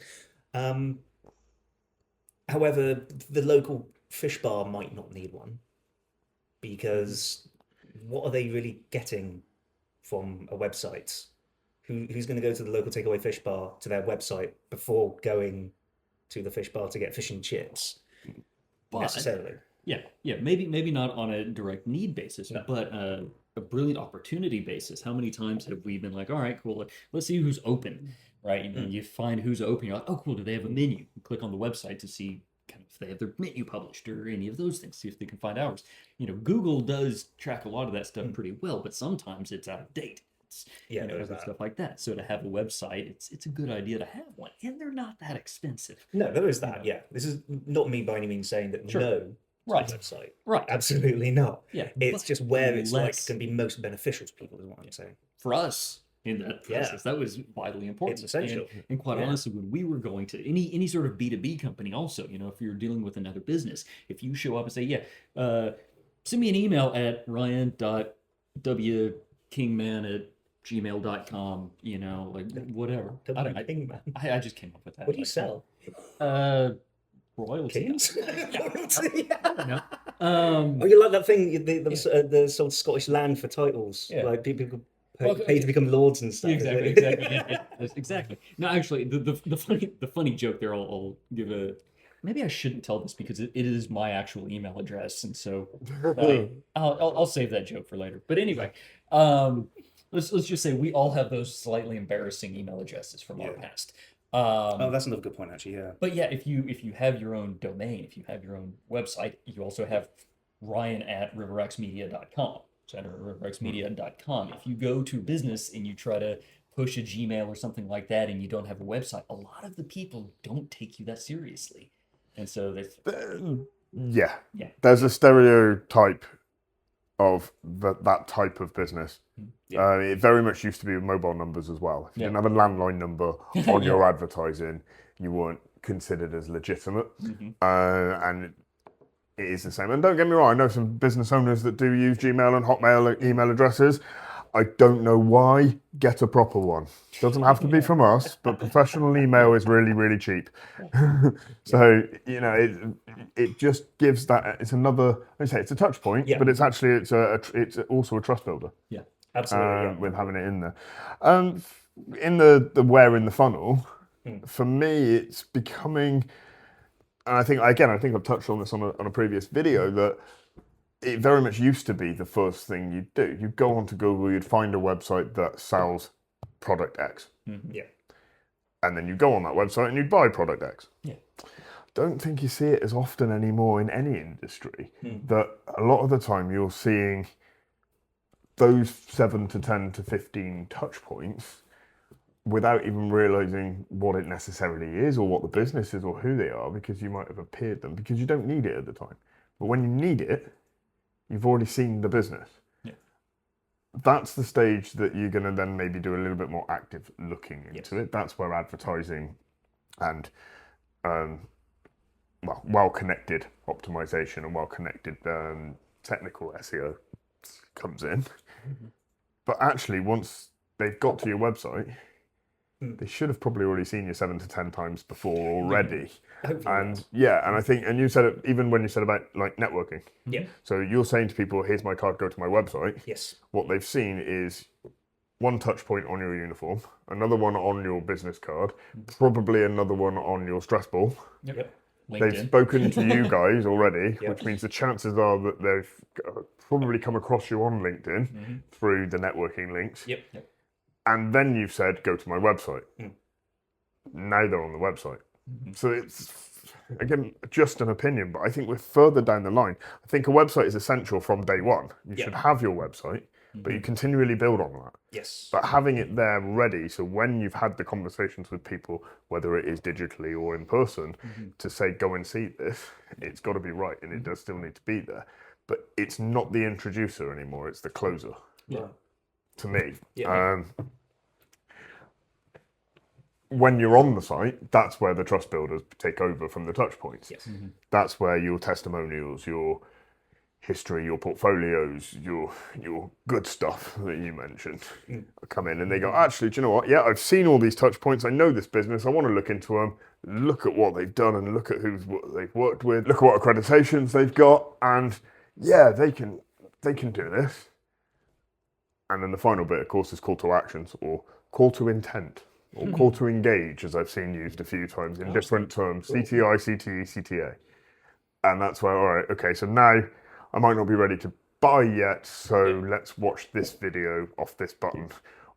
However, the local fish bar might not need one, because what are they really getting from a website? Who's going to go to the local takeaway fish bar to their website before going to the fish bar to get fish and chips? But, necessarily. Yeah, maybe not on a direct need basis, but a brilliant opportunity basis. How many times have we been like, all right, cool, let's see who's open, right? And you find who's open, you're like, oh, cool, do they have a menu? You click on the website to see kind of if they have their menu published or any of those things, see if they can find ours. Google does track a lot of that stuff pretty well, but sometimes it's out of date. Stuff like that. So to have a website, it's a good idea to have one, and they're not that expensive. No, there is that. Yeah, this is not me by any means saying that no. Right. Website. Right. Absolutely not. Yeah. It's just where it's like less- going to be most beneficial to people, is what I'm saying. For us in that process, that was vitally important. It's essential. And quite honestly, when we were going to any sort of B2B company also, if you're dealing with another business, if you show up and say, send me an email at ryan.wkingman@gmail.com, whatever. I just came up with that. What do you sell? Royalty. Kings? I don't know. Oh, you like that thing? The sort of Scottish land for titles, like people pay to become lords and stuff. Exactly. Exactly. No, actually, the funny joke there. I'll give a. Maybe I shouldn't tell this because it is my actual email address, and so I'll save that joke for later. But anyway, let's just say we all have those slightly embarrassing email addresses from our past. That's another good point, actually. Yeah. But yeah, if you have your own domain, if you have your own website, you also have ryan@riverxmedia.com. Xander@riverxmedia.com. If you go to business and you try to push a Gmail or something like that, and you don't have a website, a lot of the people don't take you that seriously, and so they. Yeah. There's a stereotype of that type of business. It very much used to be with mobile numbers as well. If you didn't have a landline number on your advertising, you weren't considered as legitimate. And it is the same. And don't get me wrong, I know some business owners that do use Gmail and Hotmail email addresses. I don't know why. Get a proper one. Doesn't have to be from us, but professional email is really, really cheap. So, you know, it just gives that, it's another, I say it's a touch point, but it's actually, it's also a trust builder. Yeah. Absolutely. With having it in there. In the where in the funnel, for me, it's becoming, and I think I've touched on this on a previous video, that it very much used to be the first thing you'd do. You'd go onto Google, you'd find a website that sells product X. Yeah. And then you go on that website and you'd buy product X. Yeah. Don't think you see it as often anymore in any industry. That a lot of the time you're seeing those 7 to 10 to 15 touch points without even realizing what it necessarily is or what the business is or who they are, because you might have appeared them, because you don't need it at the time. But when you need it, you've already seen the business. Yeah. That's the stage that you're going to then maybe do a little bit more active looking into it. That's where advertising and well-connected optimization and well-connected technical SEO comes in. But actually, once they've got to your website, they should have probably already seen you 7 to 10 times before already. And I think, and you said it even when you said about like networking. Yeah. So you're saying to people, here's my card, go to my website. Yes. What they've seen is one touch point on your uniform, another one on your business card, probably another one on your stress ball. Yep. They've spoken to you guys already, which means the chances are that they've probably come across you on LinkedIn through the networking links. Yep. And then you've said, go to my website. Now they're on the website. So it's, again, just an opinion, but I think we're further down the line. I think a website is essential from day one. You should have your website, but you continually build on that. Yes. But having it there ready, so when you've had the conversations with people, whether it is digitally or in person, to say, go and see this, it's got to be right, and it does still need to be there. But it's not the introducer anymore, it's the closer. Yeah. To me. Yeah. When you're on the site, that's where the trust builders take over from the touch points. Yes. That's where your testimonials, your history, your portfolios, your good stuff that you mentioned come in, and they go, actually, do you know what? Yeah, I've seen all these touch points. I know this business. I want to look into them, look at what they've done and look at what they've worked with, look at what accreditations they've got. And yeah, they can do this. And then the final bit, of course, is call to actions or call to intent. Or call to engage, as I've seen used a few times in different terms, CTI, CTE, CTA. And that's where, all right, okay, so now I might not be ready to buy yet, so let's watch this video off this button,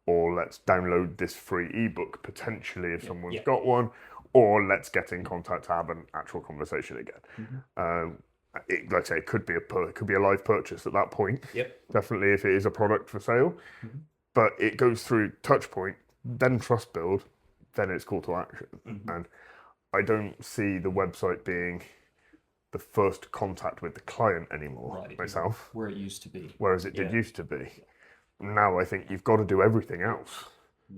or let's download this free ebook, potentially, if someone's got one, or let's get in contact to have an actual conversation again. Like I say, it could be a live purchase at that point. Definitely if it is a product for sale. But it goes through touch point, then trust build, then it's call to action. And I don't see the website being the first contact with the client anymore, myself. Where it used to be. Whereas it did used to be. Now I think you've got to do everything else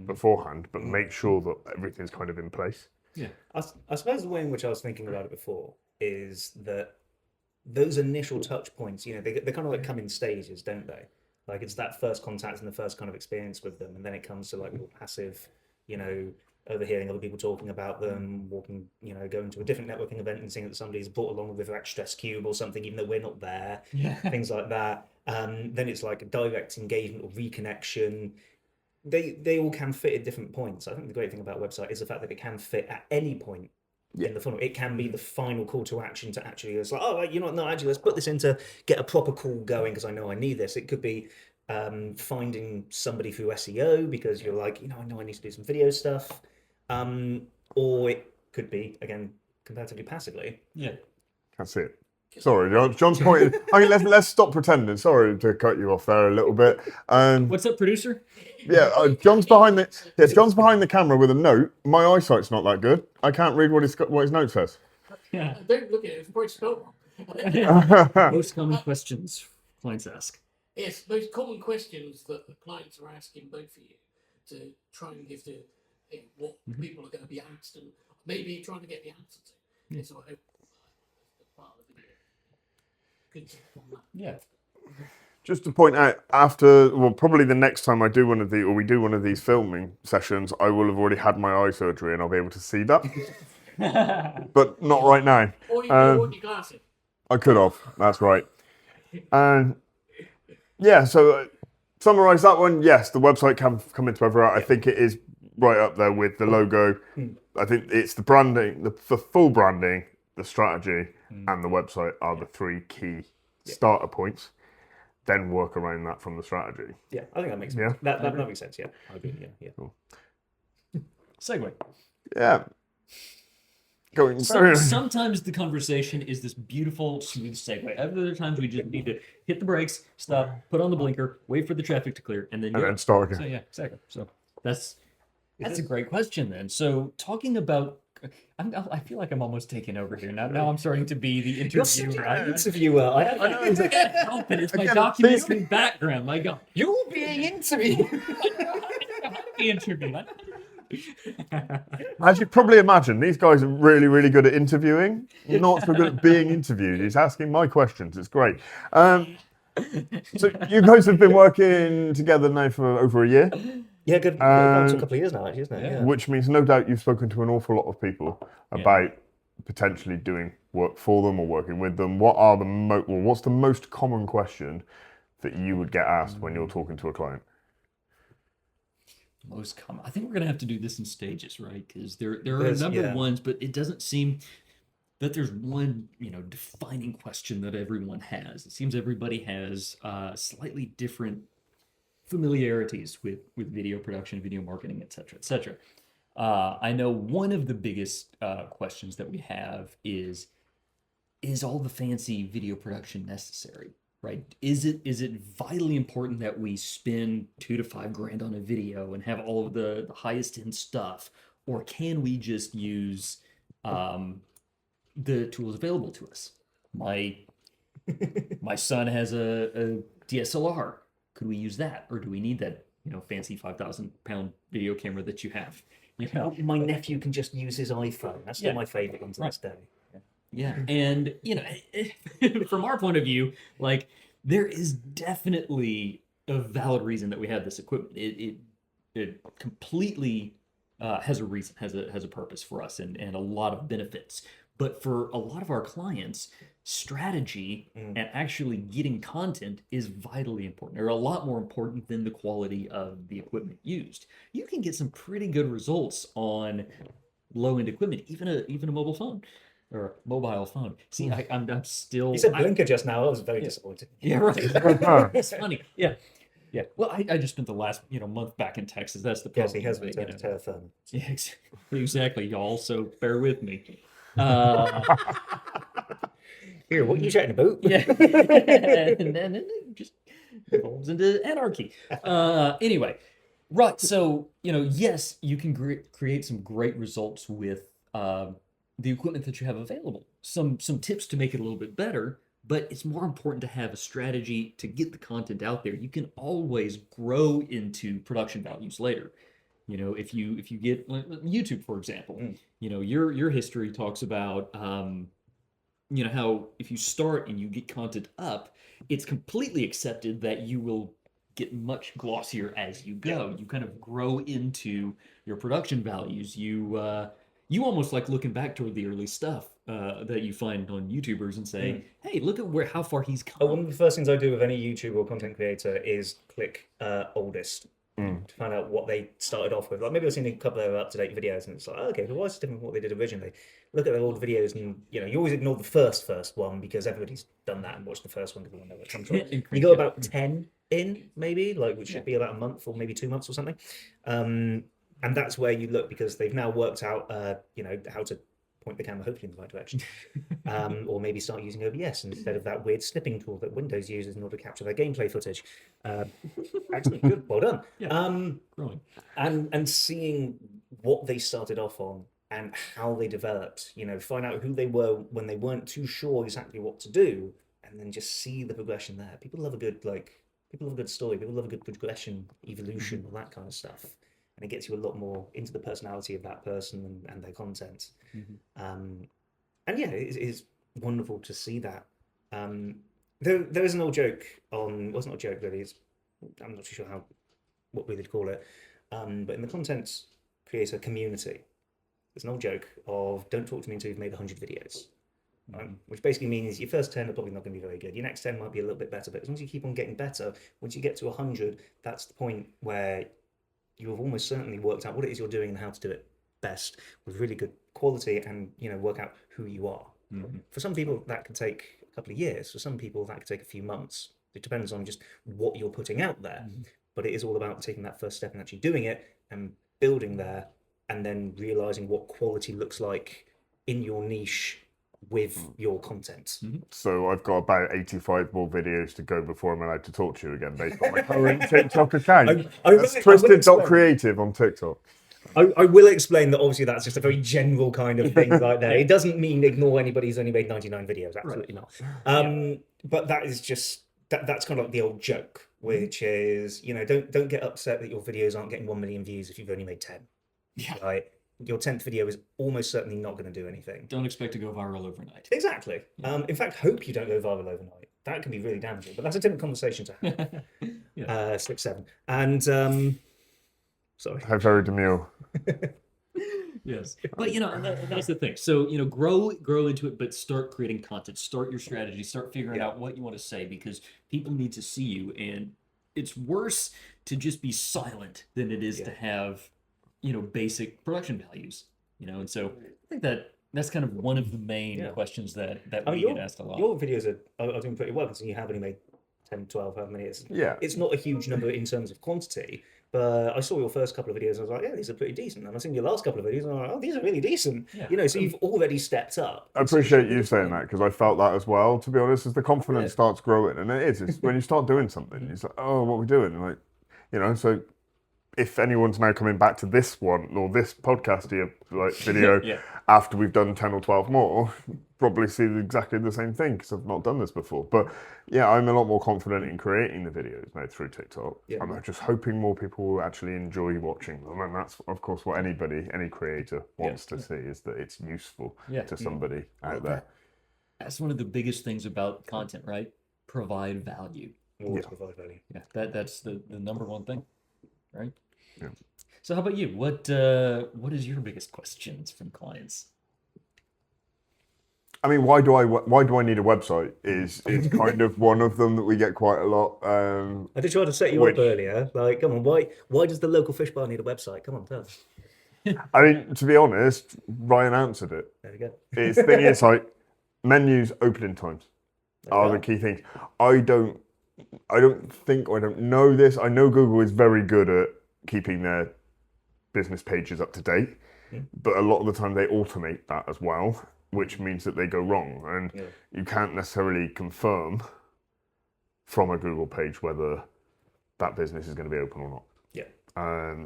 beforehand, but make sure that everything's kind of in place. Yeah. I suppose the way in which I was thinking about it before is that those initial touch points, you know, they kind of like come in stages, don't they? Like it's that first contact and the first kind of experience with them, and then it comes to like more passive, you know, overhearing other people talking about them, walking, you know, going to a different networking event and seeing that somebody's brought along with like Stress Cube or something, even though we're not there, things like that. Then it's like a direct engagement or reconnection. They all can fit at different points. I think the great thing about a website is the fact that it can fit at any point in the funnel. It can be the final call to action to actually, it's like, oh, you know what, no, actually, let's put this in to get a proper call going because I know I need this. It could be finding somebody through SEO because you're like, you know I need to do some video stuff. Or it could be, again, comparatively passively. Yeah. That's it. Sorry, John's pointing. I mean, let's stop pretending. Sorry to cut you off there a little bit. What's up, producer? Yeah, John's behind the camera with a note. My eyesight's not that good. I can't read what his note says. Yeah. Don't look at it. It's probably spelled wrong. Most common questions clients ask. Yes, most common questions that the clients are asking both of you to try and give to what people are going to be asked and maybe trying to get the answer to. Yeah. So I hope that's part of the video. Good tip on that. Yeah. Just to point out, probably the next time we do one of these filming sessions, I will have already had my eye surgery and I'll be able to see that. But not right now. Or you can put your glasses. I could have. That's right. And yeah, so summarize that one. Yes, the website can come into everywhere. I think it is right up there with the logo. I think it's the branding, the full branding, the strategy, and the website are the three key starter points. Then work around that from the strategy. Yeah, I think that makes sense. Yeah. That makes sense. Yeah, I agree. Yeah. Cool. Segue. Yeah. Going very Sometimes the conversation is this beautiful, smooth segue. Other times we just need to hit the brakes, stop, put on the blinker, wait for the traffic to clear, and then and start again. So yeah, exactly. So that's a great question then. So talking about, I feel like I'm almost taking over here now. Now I'm starting to be the interviewer. Interviewer. I can't help it. It's my documentary background. My God, You're being interviewed. the interview. As you probably imagine, these guys are really, really good at interviewing, not so good at being interviewed. He's asking my questions. It's great. So you guys have been working together now for over a year. Yeah, good. That's a couple of years now, actually, isn't it? Yeah. Which means no doubt you've spoken to an awful lot of people about potentially doing work for them or working with them. What's the most common question that you would get asked when you're talking to a client? Most common. I think we're gonna have to do this in stages, right? Because there are a number of ones, but it doesn't seem that there's one defining question that everyone has. It seems everybody has slightly different familiarities with video production, video marketing, etc., etc. I know one of the biggest questions that we have is all the fancy video production necessary? Right? Is it vitally important that we spend $2,000 to $5,000 on a video and have all of the highest end stuff, or can we just use the tools available to us? My son has a DSLR. Could we use that, or do we need that fancy 5,000-pound video camera that you have? My nephew can just use his iPhone. That's still my favorite one to this day. Yeah, and from our point of view, like there is definitely a valid reason that we have this equipment. It completely has a reason, has a purpose for us, and a lot of benefits. But for a lot of our clients, strategy and actually getting content is vitally important, or a lot more important than the quality of the equipment used. You can get some pretty good results on low-end equipment, even a mobile phone. Or mobile phone. See, I'm still. You said blinker just now. I was very disappointed. Yeah, right. It's funny. Yeah. Well, I just spent the last month back in Texas. That's the problem. Yes, he has been to terra firma. Yeah, exactly, y'all. So bear with me. Here, what are you chatting about? Yeah, and then it just evolves into anarchy. Anyway, right. So yes, you can create some great results with the equipment that you have available. Some tips to make it a little bit better, but it's more important to have a strategy to get the content out there. You can always grow into production values later. If you get YouTube, for example, your history talks about how if you start and you get content up, it's completely accepted that you will get much glossier as you go. You kind of grow into your production values. You almost like looking back toward the early stuff that you find on YouTubers and say, hey, look at how far he's come. One of the first things I do with any YouTube or content creator is click oldest to find out what they started off with. Like maybe I've seen a couple of up-to-date videos and it's like, okay, so why is it different from what they did originally? Look at their old videos and you always ignore the first one because everybody's done that and watched the first one because they know where it comes from. You go about 10 in maybe, which should be about a month or maybe 2 months or something. And that's where you look because they've now worked out, how to point the camera hopefully in the right direction, or maybe start using OBS instead of that weird snipping tool that Windows uses in order to capture their gameplay footage. Excellent, good, well done. Growing. And seeing what they started off on and how they developed, find out who they were when they weren't too sure exactly what to do, and then just see the progression there. People love a good story. People love a good progression, evolution, all that kind of stuff. And it gets you a lot more into the personality of that person and their content. And yeah, it is wonderful to see that. There is an old joke on. Well, it's not a joke really. I'm not too sure what we would call it. But in the content creator community, there's an old joke of don't talk to me until you've made 100 videos. Which basically means your first 10 are probably not going to be very good. Your next 10 might be a little bit better, but as long as you keep on getting better, once you get to 100, that's the point where you have almost certainly worked out what it is you're doing and how to do it best with really good quality, and work out who you are. For some people, that could take a couple of years. For some people, that could take a few months. It depends on just what you're putting out there. But it is all about taking that first step and actually doing it and building there, and then realizing what quality looks like in your niche with your content. So I've got about 85 more videos to go before I'm allowed to talk to you again based on my current TikTok account. That's twisted.creative on TikTok. I will explain that obviously that's just a very general kind of thing right there. It doesn't mean ignore anybody who's only made 99 videos. Absolutely not. But that is just, that's kind of like the old joke, which is, don't get upset that your videos aren't getting 1 million views if you've only made 10. Yeah. Right? Your 10th video is almost certainly not going to do anything. Don't expect to go viral overnight. Exactly. In fact, hope you don't go viral overnight. That can be really damaging, but that's a different conversation to have. 6, 7. And, sorry. How very demure. Yes, but that's the thing. So grow into it, but start creating content. Start your strategy. Start figuring out what you want to say, because people need to see you, and it's worse to just be silent than it is to have basic production values. And so I think that's kind of one of the main questions that we get asked a lot. Your videos are doing pretty well, because you have only made 10, 12, however many. It's not a huge number in terms of quantity. But I saw your first couple of videos, and I was like, yeah, these are pretty decent. And I've seen your last couple of videos, and I'm like, oh, these are really decent. So you've already stepped up. I appreciate you saying that, because I felt that as well, to be honest, as the confidence starts growing. And it's when you start doing something, it's like, oh, what are we doing? And so if anyone's now coming back to this one or this podcast here, video after we've done 10 or 12 more, probably see exactly the same thing, because I've not done this before. But I'm a lot more confident in creating the videos now through TikTok. I'm just hoping more people will actually enjoy watching them, and that's of course what any creator wants to see, is that it's useful to somebody out there. That's one of the biggest things about content, right? Provide value. Always provide value. That's the number one thing, right? Yeah. So how about you? What is your biggest questions from clients? I mean, why do I need a website? Is kind of one of them that we get quite a lot. I did try to set you up earlier. Like, come on, why does the local fish bar need a website? Come on, tell us. I mean, to be honest, Ryan answered it. There we go. The thing is, menus, opening times are the key things. I don't know this. I know Google is very good at keeping their business pages up to date, but a lot of the time they automate that as well, which means that they go wrong, and you can't necessarily confirm from a Google page whether that business is going to be open or not.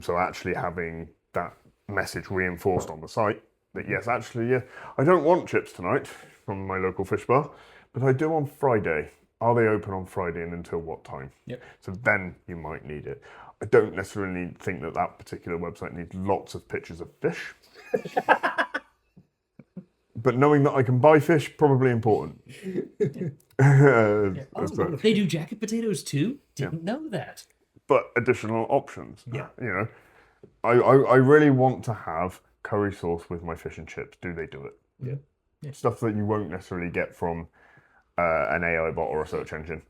So actually having that message reinforced on the site that yes, actually, I don't want chips tonight from my local fish bar, but I do on Friday. Are they open on Friday, and until what time? So then you might need it. I don't necessarily think that particular website needs lots of pictures of fish. But knowing that I can buy fish, probably important. They do jacket potatoes too? Didn't know that. But additional options. I really want to have curry sauce with my fish and chips. Do they do it? Stuff that you won't necessarily get from an AI bot or a search engine.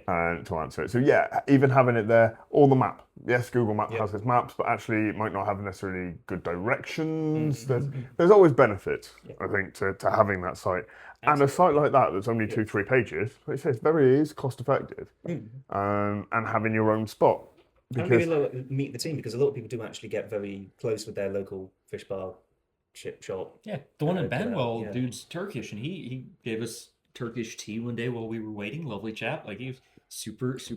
To answer it. So even having it there, or the map. Yes, Google Map has its maps, but actually it might not have necessarily good directions. There's always benefits, I think, to having that site. Absolutely. And a site like that that's only 2-3 pages, but it says is cost effective. And having your own spot. Because meet the team, because a lot of people do actually get very close with their local fish bar, chip shop. The one in Banwell, dude's Turkish, and he gave us Turkish tea one day while we were waiting. Lovely chap. Like, he was super It's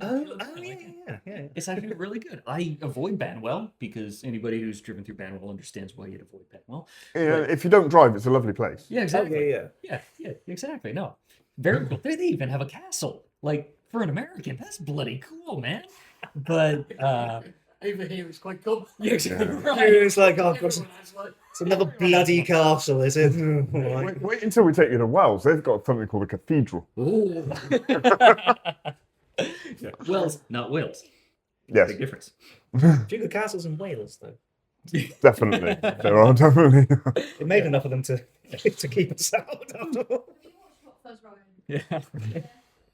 actually really good. I avoid Banwell, because anybody who's driven through Banwell understands why you'd avoid Banwell. If you don't drive, it's a lovely place. Exactly. Exactly. No, very cool. They even have a castle. Like, for an American, that's bloody cool, man. But over here it's quite common. Yeah, exactly. It's like, oh, God, Everyone has like, it's another bloody castle, is it? Wait until we take you to Wales. They've got something called a cathedral. Oh. Yeah. Wells, not Wales. Yes, Big difference. Few good castles in Wales, though. definitely. There are definitely. It made enough of them to keep us out. After all. Yeah.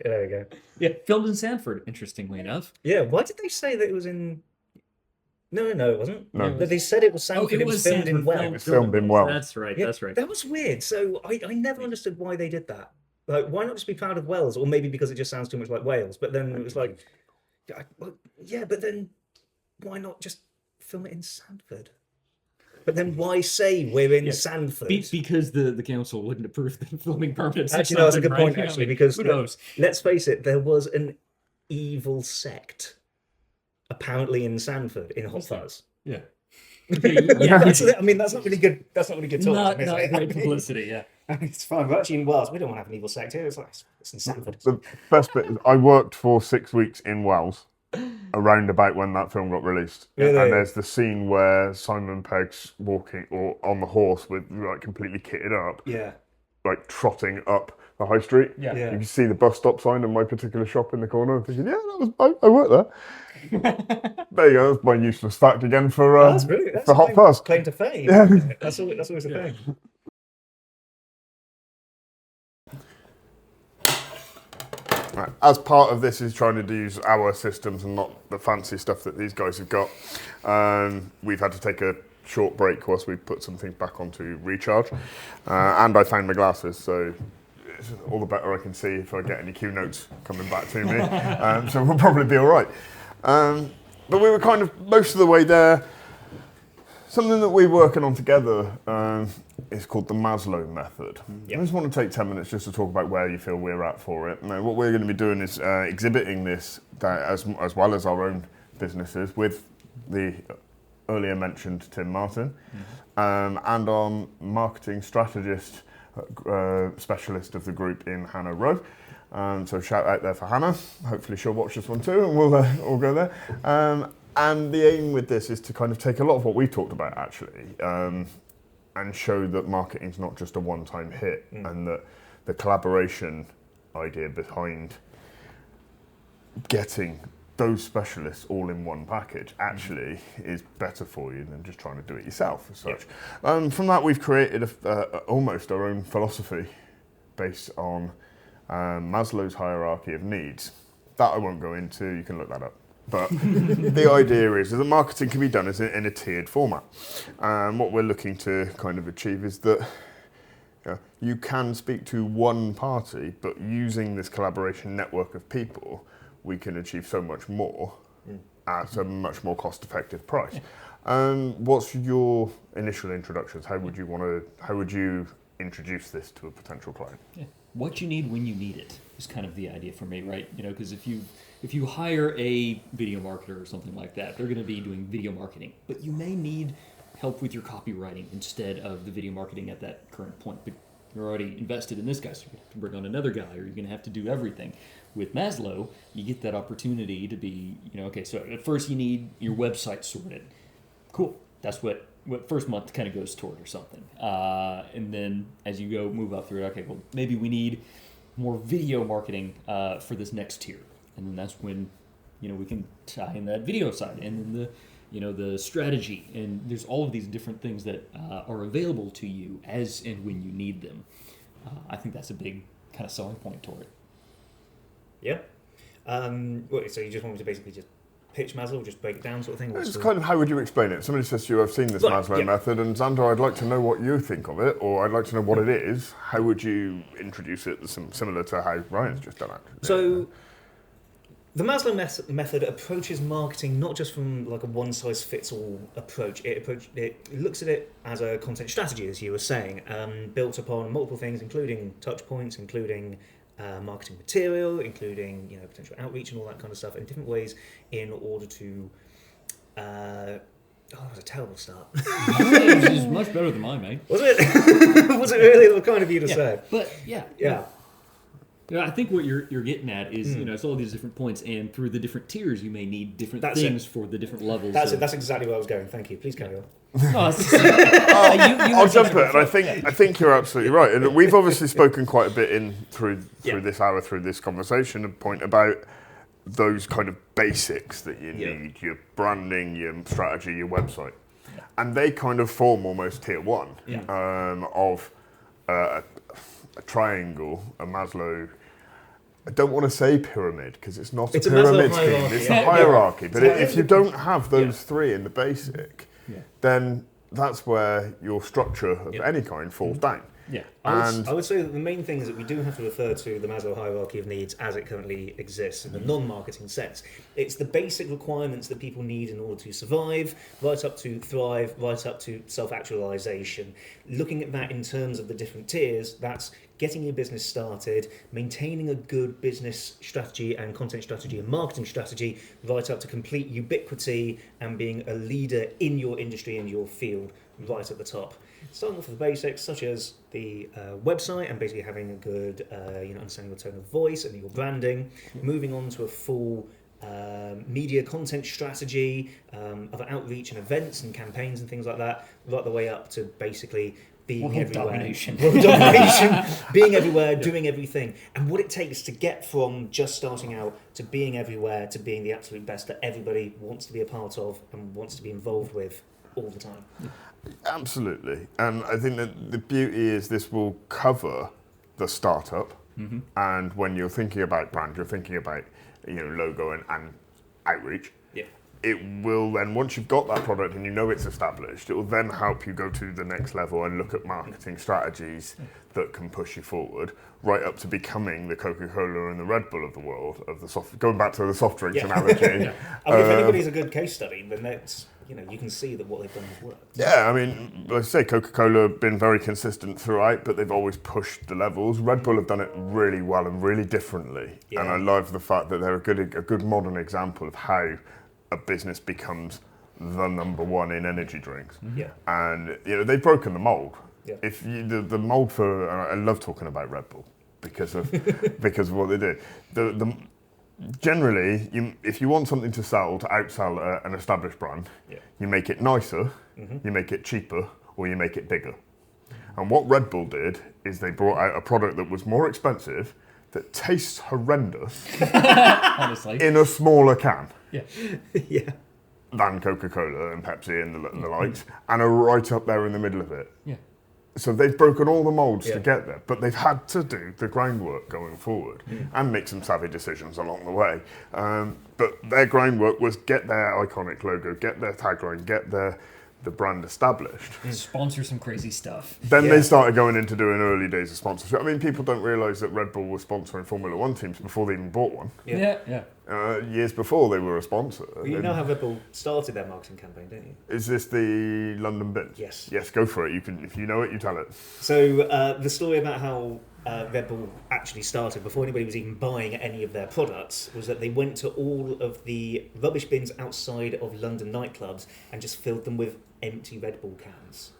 There we go. Yeah. Filmed in Sanford, interestingly enough. Yeah, why did they say that it was in? No, it wasn't. No. But they said it was Sanford. It was filmed in Wales. It was filmed in Wales. That's right. Yeah, That's right. That was weird. So I never understood why they did that. Like, why not just be proud of Wales? Or maybe because it just sounds too much like Wales. But then it was like, yeah, but then why not just film it in Sanford? But then why say we're in Sanford? Because the council wouldn't approve the filming permits. Actually, no, that's a good point, right? actually, I mean, because who knows? let's face it, there was an evil sect apparently in Sanford in Hot Fuzz. Yeah. That's not really good. That's not really good talk. Not is it? great publicity. Yeah. It's fine. We're actually in Wales. We don't want to have an evil sect here. It's in Sanford. The best bit is I worked for 6 weeks in Wales around about when that film got released. Really? And there's the scene where Simon Pegg's walking or on the horse with like completely kitted up, Yeah. like trotting up the high street. Yeah. Yeah. You can see the bus stop sign of my particular shop in the corner. I'm thinking, yeah, I worked there. There you go. That's my useless fact again for That's brilliant. That's for Hot a Fuzz. claim to fame. Yeah. That's always a thing. Right. As part of this is trying to use our systems and not the fancy stuff that these guys have got. We've had to take a short break whilst we put some things back onto recharge. And I found my glasses, so it's all the better I can see if I get any cue notes coming back to me. So we'll probably be all right. But we were kind of most of the way there. Something that we're working on together is called the Maslow method. I just want to take 10 minutes just to talk about where you feel we're at for it. Now, what we're going to be doing is exhibiting this as well as our own businesses with the earlier mentioned Tim Martin and our marketing strategist specialist of the group in Hannah Rowe. So shout out there for Hannah. Hopefully she'll watch this one too and we'll all go there. And the aim with this is to kind of take a lot of what we've talked about actually and show that marketing's not just a one-time hit and that the collaboration idea behind getting those specialists all in one package actually is better for you than just trying to do it yourself as such. From that we've created almost our own philosophy based on Maslow's hierarchy of needs. That I won't go into, you can look that up. But the idea is that marketing can be done as in a tiered format. What we're looking to kind of achieve is that you can speak to one party, but using this collaboration network of people, we can achieve so much more at a much more cost-effective price. What's your initial introductions? How would you introduce this to a potential client? Yeah. What you need when you need it is kind of the idea for me, right? Because if you hire a video marketer or something like that, they're going to be doing video marketing, but you may need help with your copywriting instead of the video marketing at that current point. But you're already invested in this guy, so you're going to have to bring on another guy, or you're going to have to do everything. With Maslow, you get that opportunity to be, okay, so at first you need your website sorted. Cool. That's what first month kind of goes toward or something. And then as you move up through it, okay, well, maybe we need more video marketing for this next tier. And then that's when, we can tie in that video side and then the strategy. And there's all of these different things that are available to you as and when you need them. I think that's a big kind of selling point toward it. Yeah. So you just want me to basically just pitch Maslow, just break it down sort of thing? It's kind of, how would you explain it? Somebody says to you, I've seen this Maslow method, and Xander, I'd like to know what you think of it, or I'd like to know what it is. How would you introduce it, similar to how Ryan's just done it? So the Maslow method approaches marketing not just from like a one-size-fits-all approach. It looks at it as a content strategy, as you were saying, built upon multiple things, including touch points, including marketing material, including potential outreach and all that kind of stuff in different ways in order to that was a terrible start. This is much better than mine, mate. Was it? Was it really kind of you to say? But yeah. Yeah, I think what you're getting at is, it's all these different points, and through the different tiers, you may need different things for the different levels. That's it. That's exactly where I was going. Thank you. Please carry on. I'll jump in, and I think you're absolutely right. And we've obviously spoken quite a bit through this hour, through this conversation, a point about those kind of basics that you need: your branding, your strategy, your website, and they kind of form almost tier one of a triangle, a Maslow. I don't want to say pyramid because it's not a pyramid scheme. It's a hierarchy. But if you don't have those three in the basic, then that's where your structure of any kind falls down. Yeah. I would say that the main thing is that we do have to refer to the Maslow hierarchy of needs as it currently exists in the non-marketing sense. It's the basic requirements that people need in order to survive, right up to thrive, right up to self-actualization. Looking at that in terms of the different tiers, that's getting your business started, maintaining a good business strategy and content strategy and marketing strategy, right up to complete ubiquity and being a leader in your industry and your field, right at the top. Starting off with the basics, such as the website and basically having a good, understanding your tone of voice and your branding. Moving on to a full media content strategy of outreach and events and campaigns and things like that, right the way up to basically being everywhere. World domination, being everywhere, doing everything, and what it takes to get from just starting out to being everywhere to being the absolute best that everybody wants to be a part of and wants to be involved with all the time. Absolutely. And I think that the beauty is this will cover the startup. And when you're thinking about brand, you're thinking about logo and outreach. Yeah. It will then, once you've got that product and you know it's established, it will then help you go to the next level and look at marketing strategies that can push you forward, right up to becoming the Coca-Cola and the Red Bull of the world, of the going back to the soft drinks analogy. I mean, if anybody's a good case study, then that's, you can see that what they've done has worked. Yeah, I mean, like I say, Coca-Cola have been very consistent throughout, but they've always pushed the levels. Red Bull have done it really well and really differently. Yeah. And I love the fact that they're a good modern example of how a business becomes the number one in energy drinks. Yeah. And they've broken the mold. Yeah. If the mold for, I love talking about Red Bull because of what they do. Generally, if you want something to sell, to outsell an established brand, you make it nicer, you make it cheaper, or you make it bigger. And what Red Bull did is they brought out a product that was more expensive, that tastes horrendous, honestly, in a smaller can. Yeah. Than Coca-Cola and Pepsi and the likes, and are right up there in the middle of it. Yeah. So they've broken all the molds to get there, but they've had to do the groundwork going forward and make some savvy decisions along the way. But their groundwork was get their iconic logo, get their tagline, get the brand established. Sponsor some crazy stuff. Then they started going into doing early days of sponsorship. I mean, people don't realise that Red Bull was sponsoring Formula One teams before they even bought one. Years before they were a sponsor. Well, you know how Red Bull started their marketing campaign, don't you? Is this the London Bins? Yes. Yes, go for it. You can, if you know it, you tell it. So the story about how Red Bull actually started before anybody was even buying any of their products was that they went to all of the rubbish bins outside of London nightclubs and just filled them with empty Red Bull cans.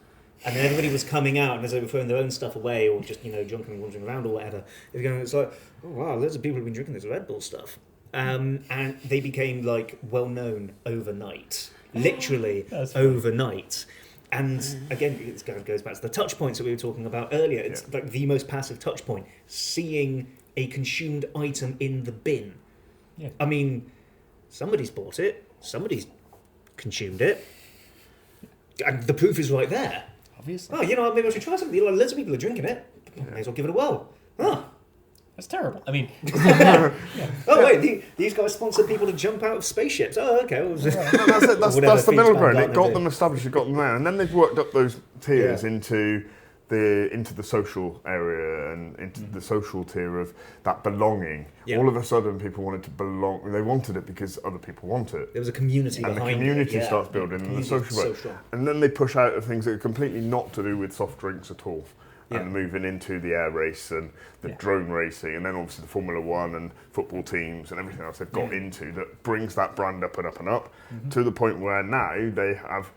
And then everybody was coming out, and as they were throwing their own stuff away or just drunkenly wandering around or whatever, they were going, it's like, oh wow, loads of people have been drinking this Red Bull stuff. And they became well known overnight, literally overnight. And again, it kind of goes back to the touch points that we were talking about earlier. It's like the most passive touch point, seeing a consumed item in the bin. Yeah. I mean, somebody's bought it, somebody's consumed it, and the proof is right there. Obviously. Oh, maybe I should try something. Loads of people are drinking it. May as well give it a whirl. That's terrible. I mean... Oh, wait, these guys sponsored people to jump out of spaceships. Oh, okay. That's it. That's the middle ground. It got them established, it got them there. And then they've worked up those tiers into the social area and into the social tier of that belonging. Yeah. All of a sudden, people wanted to belong. They wanted it because other people want it. There was a community behind it. And the community starts building and the social way. And then they push out of things that are completely not to do with soft drinks at all. And moving into the air race and the drone racing, and then obviously the Formula One and football teams and everything else they've got into that brings that brand up and up and up to the point where now they have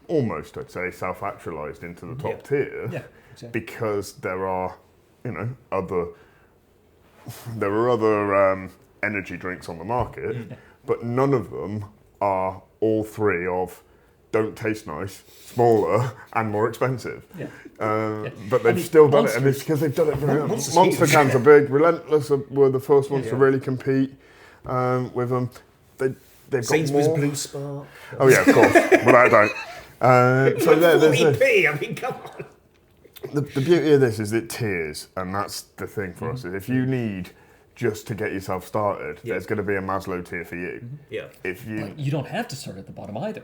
almost, I'd say, self-actualized into the top tier because there are, other there are other energy drinks on the market, but none of them are all three of don't taste nice, smaller, and more expensive. Yeah. But they've still done it, and Monsters- it's because they've done it very well. Monster's Monster huge. cans are big. Relentless were the first ones to Yeah. really compete with them. They've got Sainsbury's more. Blue Spark. Oh yeah, of course, without a doubt. So there's 40p, I mean, come on. the beauty of this is it tiers, and that's the thing for us. Is if you need just to get yourself started, Yeah. there's going to be a Maslow tier for you. Yeah. If you But you don't have to start at the bottom either.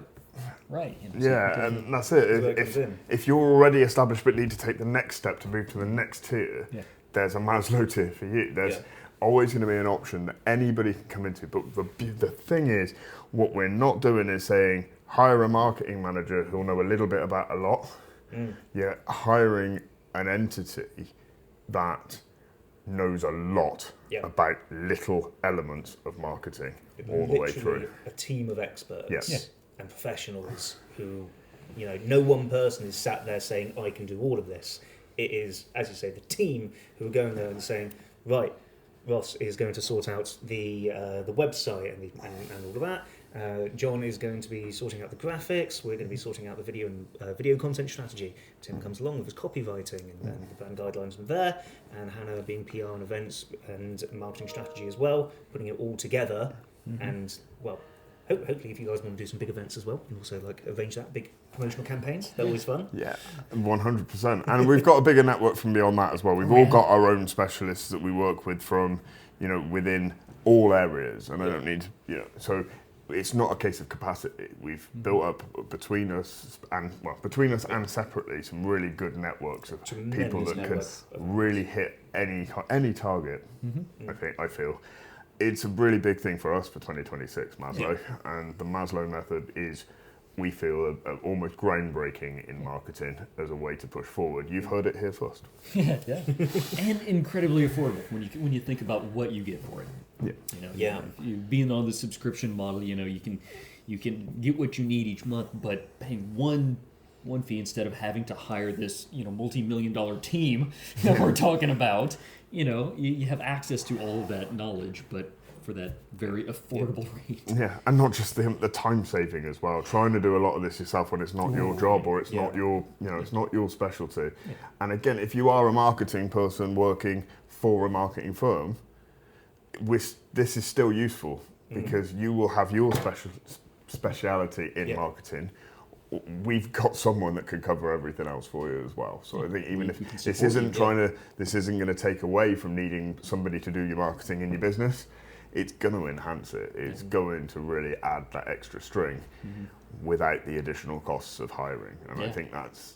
Right. You know, so Yeah, and that's it. where it comes in. If you're already established but need to take the next step to move to the next tier, Yeah. there's a Maslow tier for you. There's Yeah. always going to be an option that anybody can come into. But the thing is, what we're not doing is saying, hire a marketing manager who'll know a little bit about a lot. You're hiring an entity that knows a lot Yeah. about little elements of marketing all the way Literally through. a team of experts Yes. Yeah. and professionals who, no one person is sat there saying, I can do all of this. It is, as you say, the team who are going there and saying, right, Ross is going to sort out the website and all of that. John is going to be sorting out the graphics. We're going to be sorting out the video and video content strategy. Tim comes along with his copywriting and the brand guidelines from there, and Hannah being PR and events and marketing strategy as well, putting it all together. And well, hopefully, if you guys want to do some big events as well, and also like arrange that big promotional campaigns, they're always fun. Yeah, 100%. And we've got a bigger network from beyond that as well. We've all got our own specialists that we work with from, within all areas. And I don't need, so it's not a case of capacity. We've built up between us and separately some really good networks of people that can really hit any target. I feel. It's a really big thing for us for 2026, Maslow, and the Maslow method is, we feel, almost groundbreaking in marketing as a way to push forward. You've heard it here first. Yeah. And incredibly affordable when you think about what you get for it. Yeah. You being on the subscription model, you can get what you need each month, but paying one fee instead of having to hire this multi-million-dollar team that we're talking about. You have access to all of that knowledge, but for that very affordable rate. Yeah, and not just the time saving as well. Trying to do a lot of this yourself when it's not your job or it's not your it's not your specialty. Yeah. And again, if you are a marketing person working for a marketing firm, this is still useful because you will have your speciality in marketing. We've got someone that can cover everything else for you as well. So I think even if this isn't going to take away from needing somebody to do your marketing in your business, it's going to enhance it. It's going to really add that extra string without the additional costs of hiring. And I think that's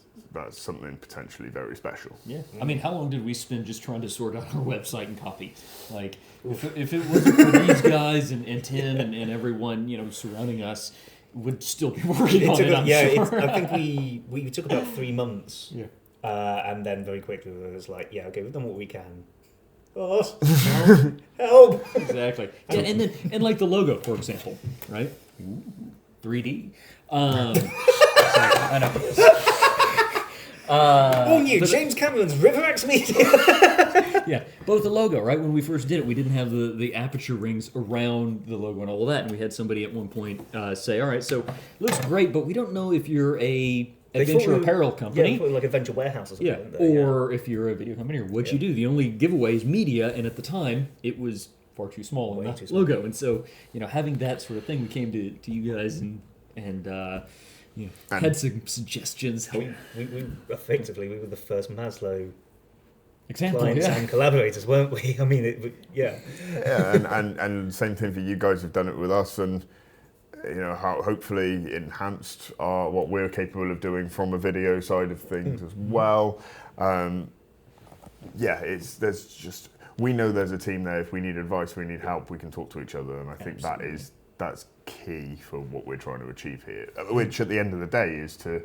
something potentially very special. Yeah. I mean, how long did we spend just trying to sort out our website and copy? Like, if it wasn't for these guys and Tim and everyone, surrounding us, would still be working on it, I'm sure. I think we took about 3 months. Yeah. And then very quickly it was like, okay, we've done what we can. Oh, help! Exactly. Yeah, and like the logo, for example, right? Ooh, 3D. Sorry, I know. All new, James Cameron's Riverax Media. Yeah, both the logo, right? When we first did it, we didn't have the aperture rings around the logo and all of that, and we had somebody at one point say, "All right, so it looks great, but we don't know if you're a adventure apparel company, like Adventure Warehouse or something. Yeah, or if you're a video company, or what you do. The only giveaway is media, and at the time, it was far too small in the logo, and so having that sort of thing, we came to you guys and had some suggestions. We effectively we were the first Maslow Example, clients and collaborators, weren't we? I mean, Yeah, and same thing for you guys have done it with us, and how hopefully enhanced what we're capable of doing from a video side of things as well. There's just, we know there's a team there. If we need advice, we need help, we can talk to each other, and I think that's key for what we're trying to achieve here. Which at the end of the day is to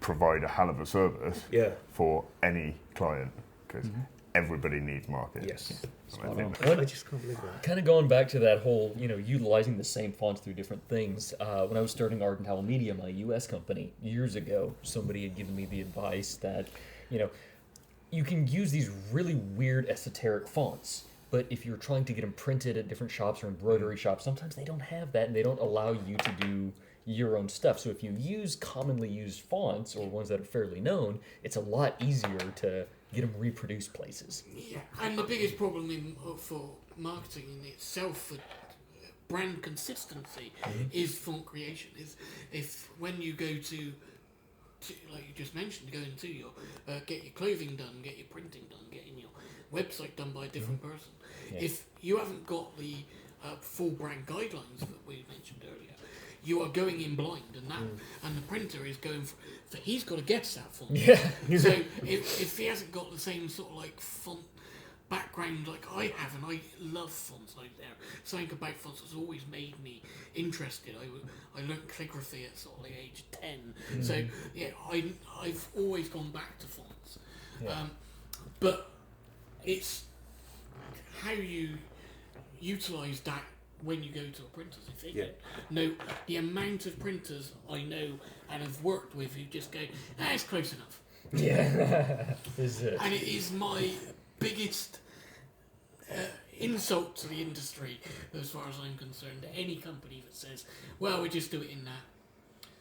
provide a hell of a service for any client, because everybody needs marketing. Yes. I just can't believe that. Kind of going back to that whole, utilizing the same fonts through different things. When I was starting Art and Towel Media, my U.S. company, years ago, somebody had given me the advice that, you can use these really weird esoteric fonts, but if you're trying to get them printed at different shops or embroidery shops, sometimes they don't have that and they don't allow you to do your own stuff. So if you use commonly used fonts or ones that are fairly known, it's a lot easier to get them reproduced places. Yeah, and the biggest problem for marketing in itself for brand consistency is font creation. Is if when you go to like you just mentioned, go into your get your clothing done, get your printing done, getting your website done by a different person. Yeah. If you haven't got the full brand guidelines that we mentioned earlier, you are going in blind, and that and the printer is going for he's got to guess that font. Yeah. So if he hasn't got the same sort of like font background like I have, and I love fonts, like there something about fonts has always made me interested. I learnt calligraphy at sort of like age 10, so yeah, I've always gone back to fonts. Yeah. But it's how you utilise that when you go to a printer's. If they know the amount of printers I know and have worked with who just go, it's close enough. Yeah. Is it? And it is my biggest insult to the industry, as far as I'm concerned. Any company that says, well, we just do it in that.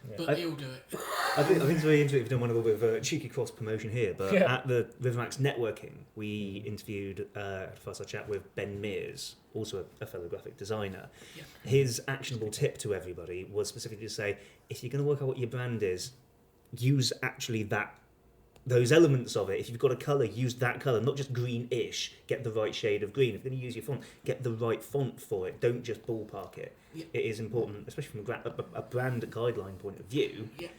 Yeah. But they'll do it. I think it's very interesting. We've done one a little bit of a cheeky cross promotion here, but Yeah. at the Rivermax networking, we interviewed a fireside chat with Ben Mears, also a fellow graphic designer. Yeah. His actionable tip to everybody was specifically to say, if you're going to work out what your brand is, use actually those elements of it. If you've got a colour, use that colour, not just greenish. Get the right shade of green. If you're going to use your font, get the right font for it. Don't just ballpark it. Yeah. It is important, especially from a brand guideline point of view. Yeah.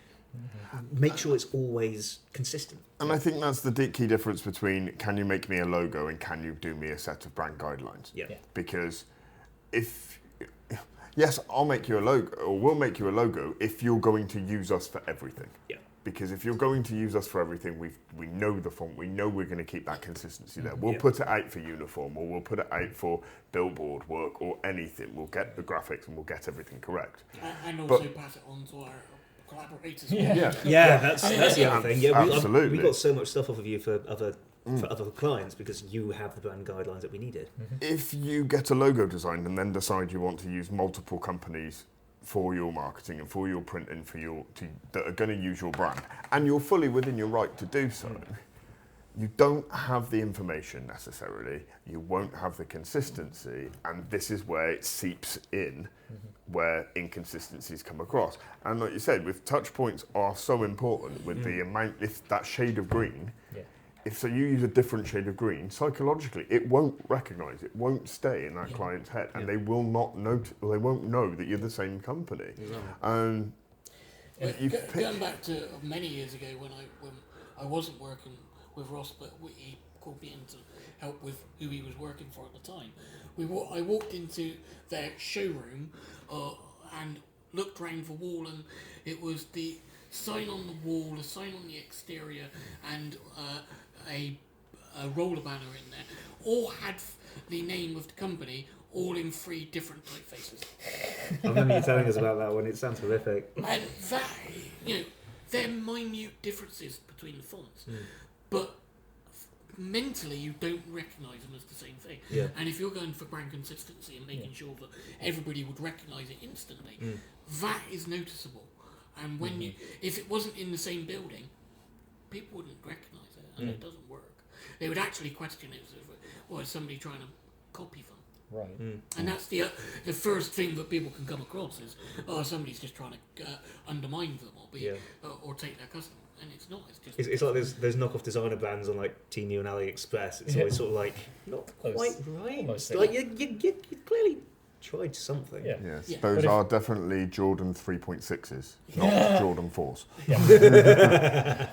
Make sure it's always consistent. And I think that's the key difference between can you make me a logo and can you do me a set of brand guidelines? Yeah. Because yes, I'll make you a logo, or we'll make you a logo if you're going to use us for everything. Yeah. Because if you're going to use us for everything, we know the font, we know we're going to keep that consistency there. We'll put it out for uniform, or we'll put it out for billboard work, or anything. We'll get the graphics and we'll get everything correct. And also pass it on to our collaborators. Yeah, that's the other thing. Yeah, Absolutely. we got so much stuff off of you for other clients because you have the brand guidelines that we needed. If you get a logo designed and then decide you want to use multiple companies for your marketing and for your printing that are going to use your brand, and you're fully within your right to do so, you don't have the information necessarily, you won't have the consistency, and this is where it seeps in, where inconsistencies come across. And like you said, with touch points are so important with the amount, if that shade of green, if so you use a different shade of green, psychologically it won't recognise, it won't stay in that client's head, and they will not they won't know that you're the same company. Going back to many years ago when I wasn't working with Ross, but he called me in to help with who he was working for at the time. I walked into their showroom and looked round the wall, and it was the sign on the wall, a sign on the exterior, and a roller banner in there. All had the name of the company, all in 3 different typefaces. I remember you telling us about that one. It sounds horrific. And that, they're minute differences between the fonts, but mentally you don't recognise them as the same thing. Yeah. And if you're going for brand consistency and making sure that everybody would recognise it instantly, that is noticeable. And when if it wasn't in the same building, people wouldn't recognise it, and it doesn't work. They would actually question it as is somebody trying to copy them? Right. And that's the first thing that people can come across is, somebody's just trying to undermine them or take their customer. And it's not. It's just. It's like there's knockoff designer brands on like Temu and AliExpress. It's always sort of like not quite right. Almost Like you clearly tried something. Yeah. Yes, Yeah. those But are definitely Jordan 3.6s, not Jordan 4s.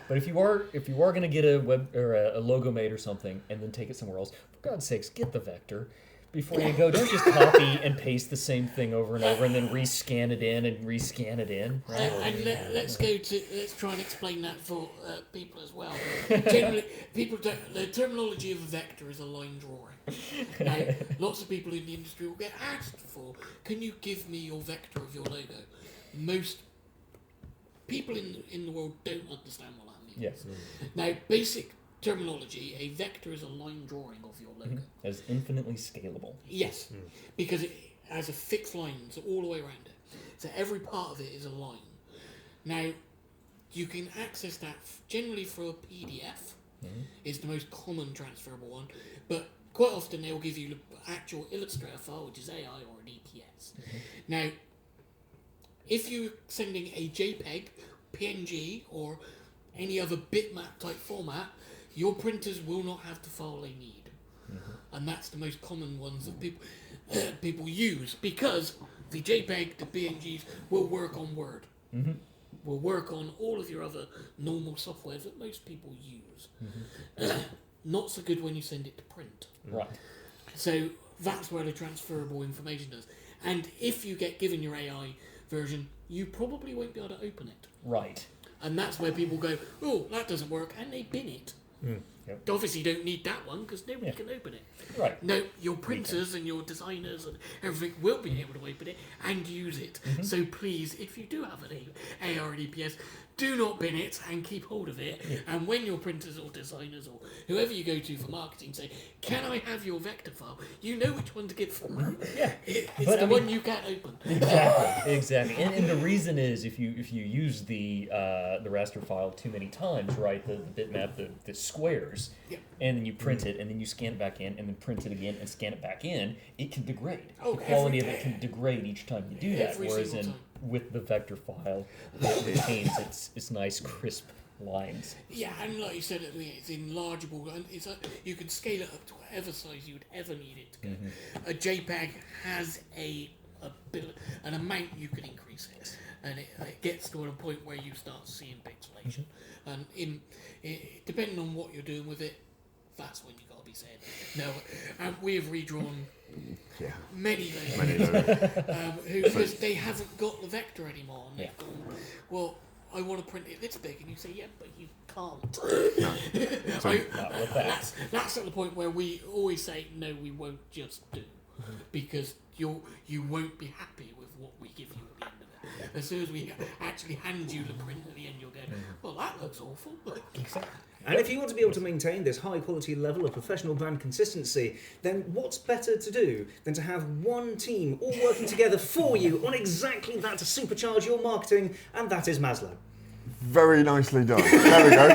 But if you are going to get a web or a logo made or something and then take it somewhere else, for God's sakes, get the vector before you go. Don't just copy and paste the same thing over and over and then rescan it in and rescan it in. Right? And let's try and explain that for people as well. Generally, the terminology of a vector is a line drawing. Now, lots of people in the industry will get asked for, can you give me your vector of your logo? Most people in the world don't understand what that means. Yes. Now, basic terminology, a vector is a line drawing of your logo. As infinitely scalable. Yes, because it has a fixed lines all the way around it. So every part of it is a line. Now, you can access that generally through a PDF. Is the most common transferable one, but quite often they'll give you the actual Illustrator file, which is AI or an EPS. Now, if you're sending a JPEG, PNG, or any other bitmap type format, your printers will not have the file they need. And that's the most common ones that people use, because the JPEG, the PNGs will work on Word. Will work on all of your other normal softwares that most people use. Not so good when you send it to print. Right. So that's where the transferable information does. And if you get given your AI version, you probably won't be able to open it. Right. And that's where people go, oh, that doesn't work, and they bin it. Yep. Obviously, you don't need that one because nobody can open it. Right. No, your printers and your designers and everything will be able to open it and use it. So please, if you do have an AR and EPS, do not bin it and keep hold of it. And when your printers or designers or whoever you go to for marketing say, can I have your vector file? You know which one to give them. It's But the I mean- one you can't open. Exactly. And the reason is if you use the raster file too many times, right? The bitmap, the squares, and then you print it, and then you scan it back in, and then print it again and scan it back in, it can degrade. Oh, the quality of it can degrade each time you do that. Every Whereas single time. with the vector file, it retains its nice crisp lines. Yeah, and like you said, it's enlargeable, and you can scale it up to whatever size you would ever need it to go. A JPEG has an amount you can increase it, and it gets to a point where you start seeing pixelation. And depending on what you're doing with it, that's when you got to be saying no. And we have redrawn many logos because they haven't got the vector anymore, and they've gone, well, I want to print it this big, and you say, yeah, but you can't. That's at the point where we always say, no, we won't just do, because you won't be happy with what we give you at the end of it. As soon as we actually hand you the print at the end, you'll go, well, that looks awful. And if you want to be able to maintain this high quality level of professional brand consistency, then what's better to do than to have one team all working together for you on exactly that to supercharge your marketing, and that is Maslow. Very nicely done. There we go.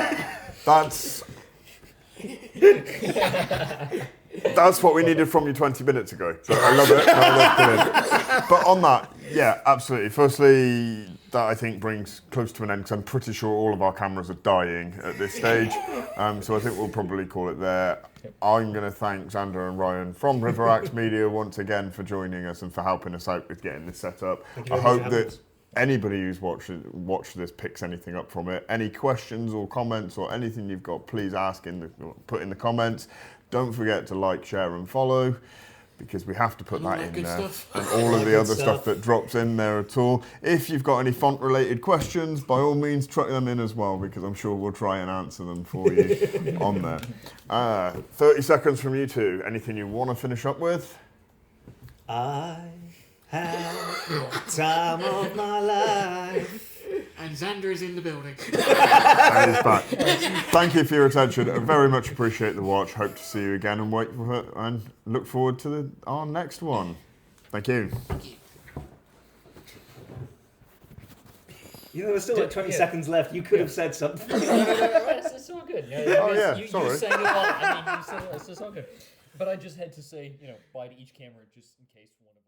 That's what we needed from you 20 minutes ago. So I love it. But on that, yeah, absolutely. Firstly, that I think brings close to an end, because I'm pretty sure all of our cameras are dying at this stage. So I think we'll probably call it there. I'm going to thank Xander and Ryan from Riverax Media once again for joining us and for helping us out with getting this set up. I hope that anybody who's watched this picks anything up from it. Any questions or comments or anything you've got, please put in the comments. Don't forget to like, share and follow, because we have to put that in there. And all of the other stuff that drops in there at all. If you've got any font related questions, by all means chuck them in as well, because I'm sure we'll try and answer them for you on there. 30 seconds from you two. Anything you want to finish up with? I have time of my life. And Xander is in the building. And he's back. Thank you for your attention. I very much appreciate the watch. Hope to see you again and look forward to our next one. Thank you. You know, there's still like 20 seconds left. You could have said something. It's all good. You sorry. sang it all. I mean, it's all good. But I just had to say, bye to each camera just in case one of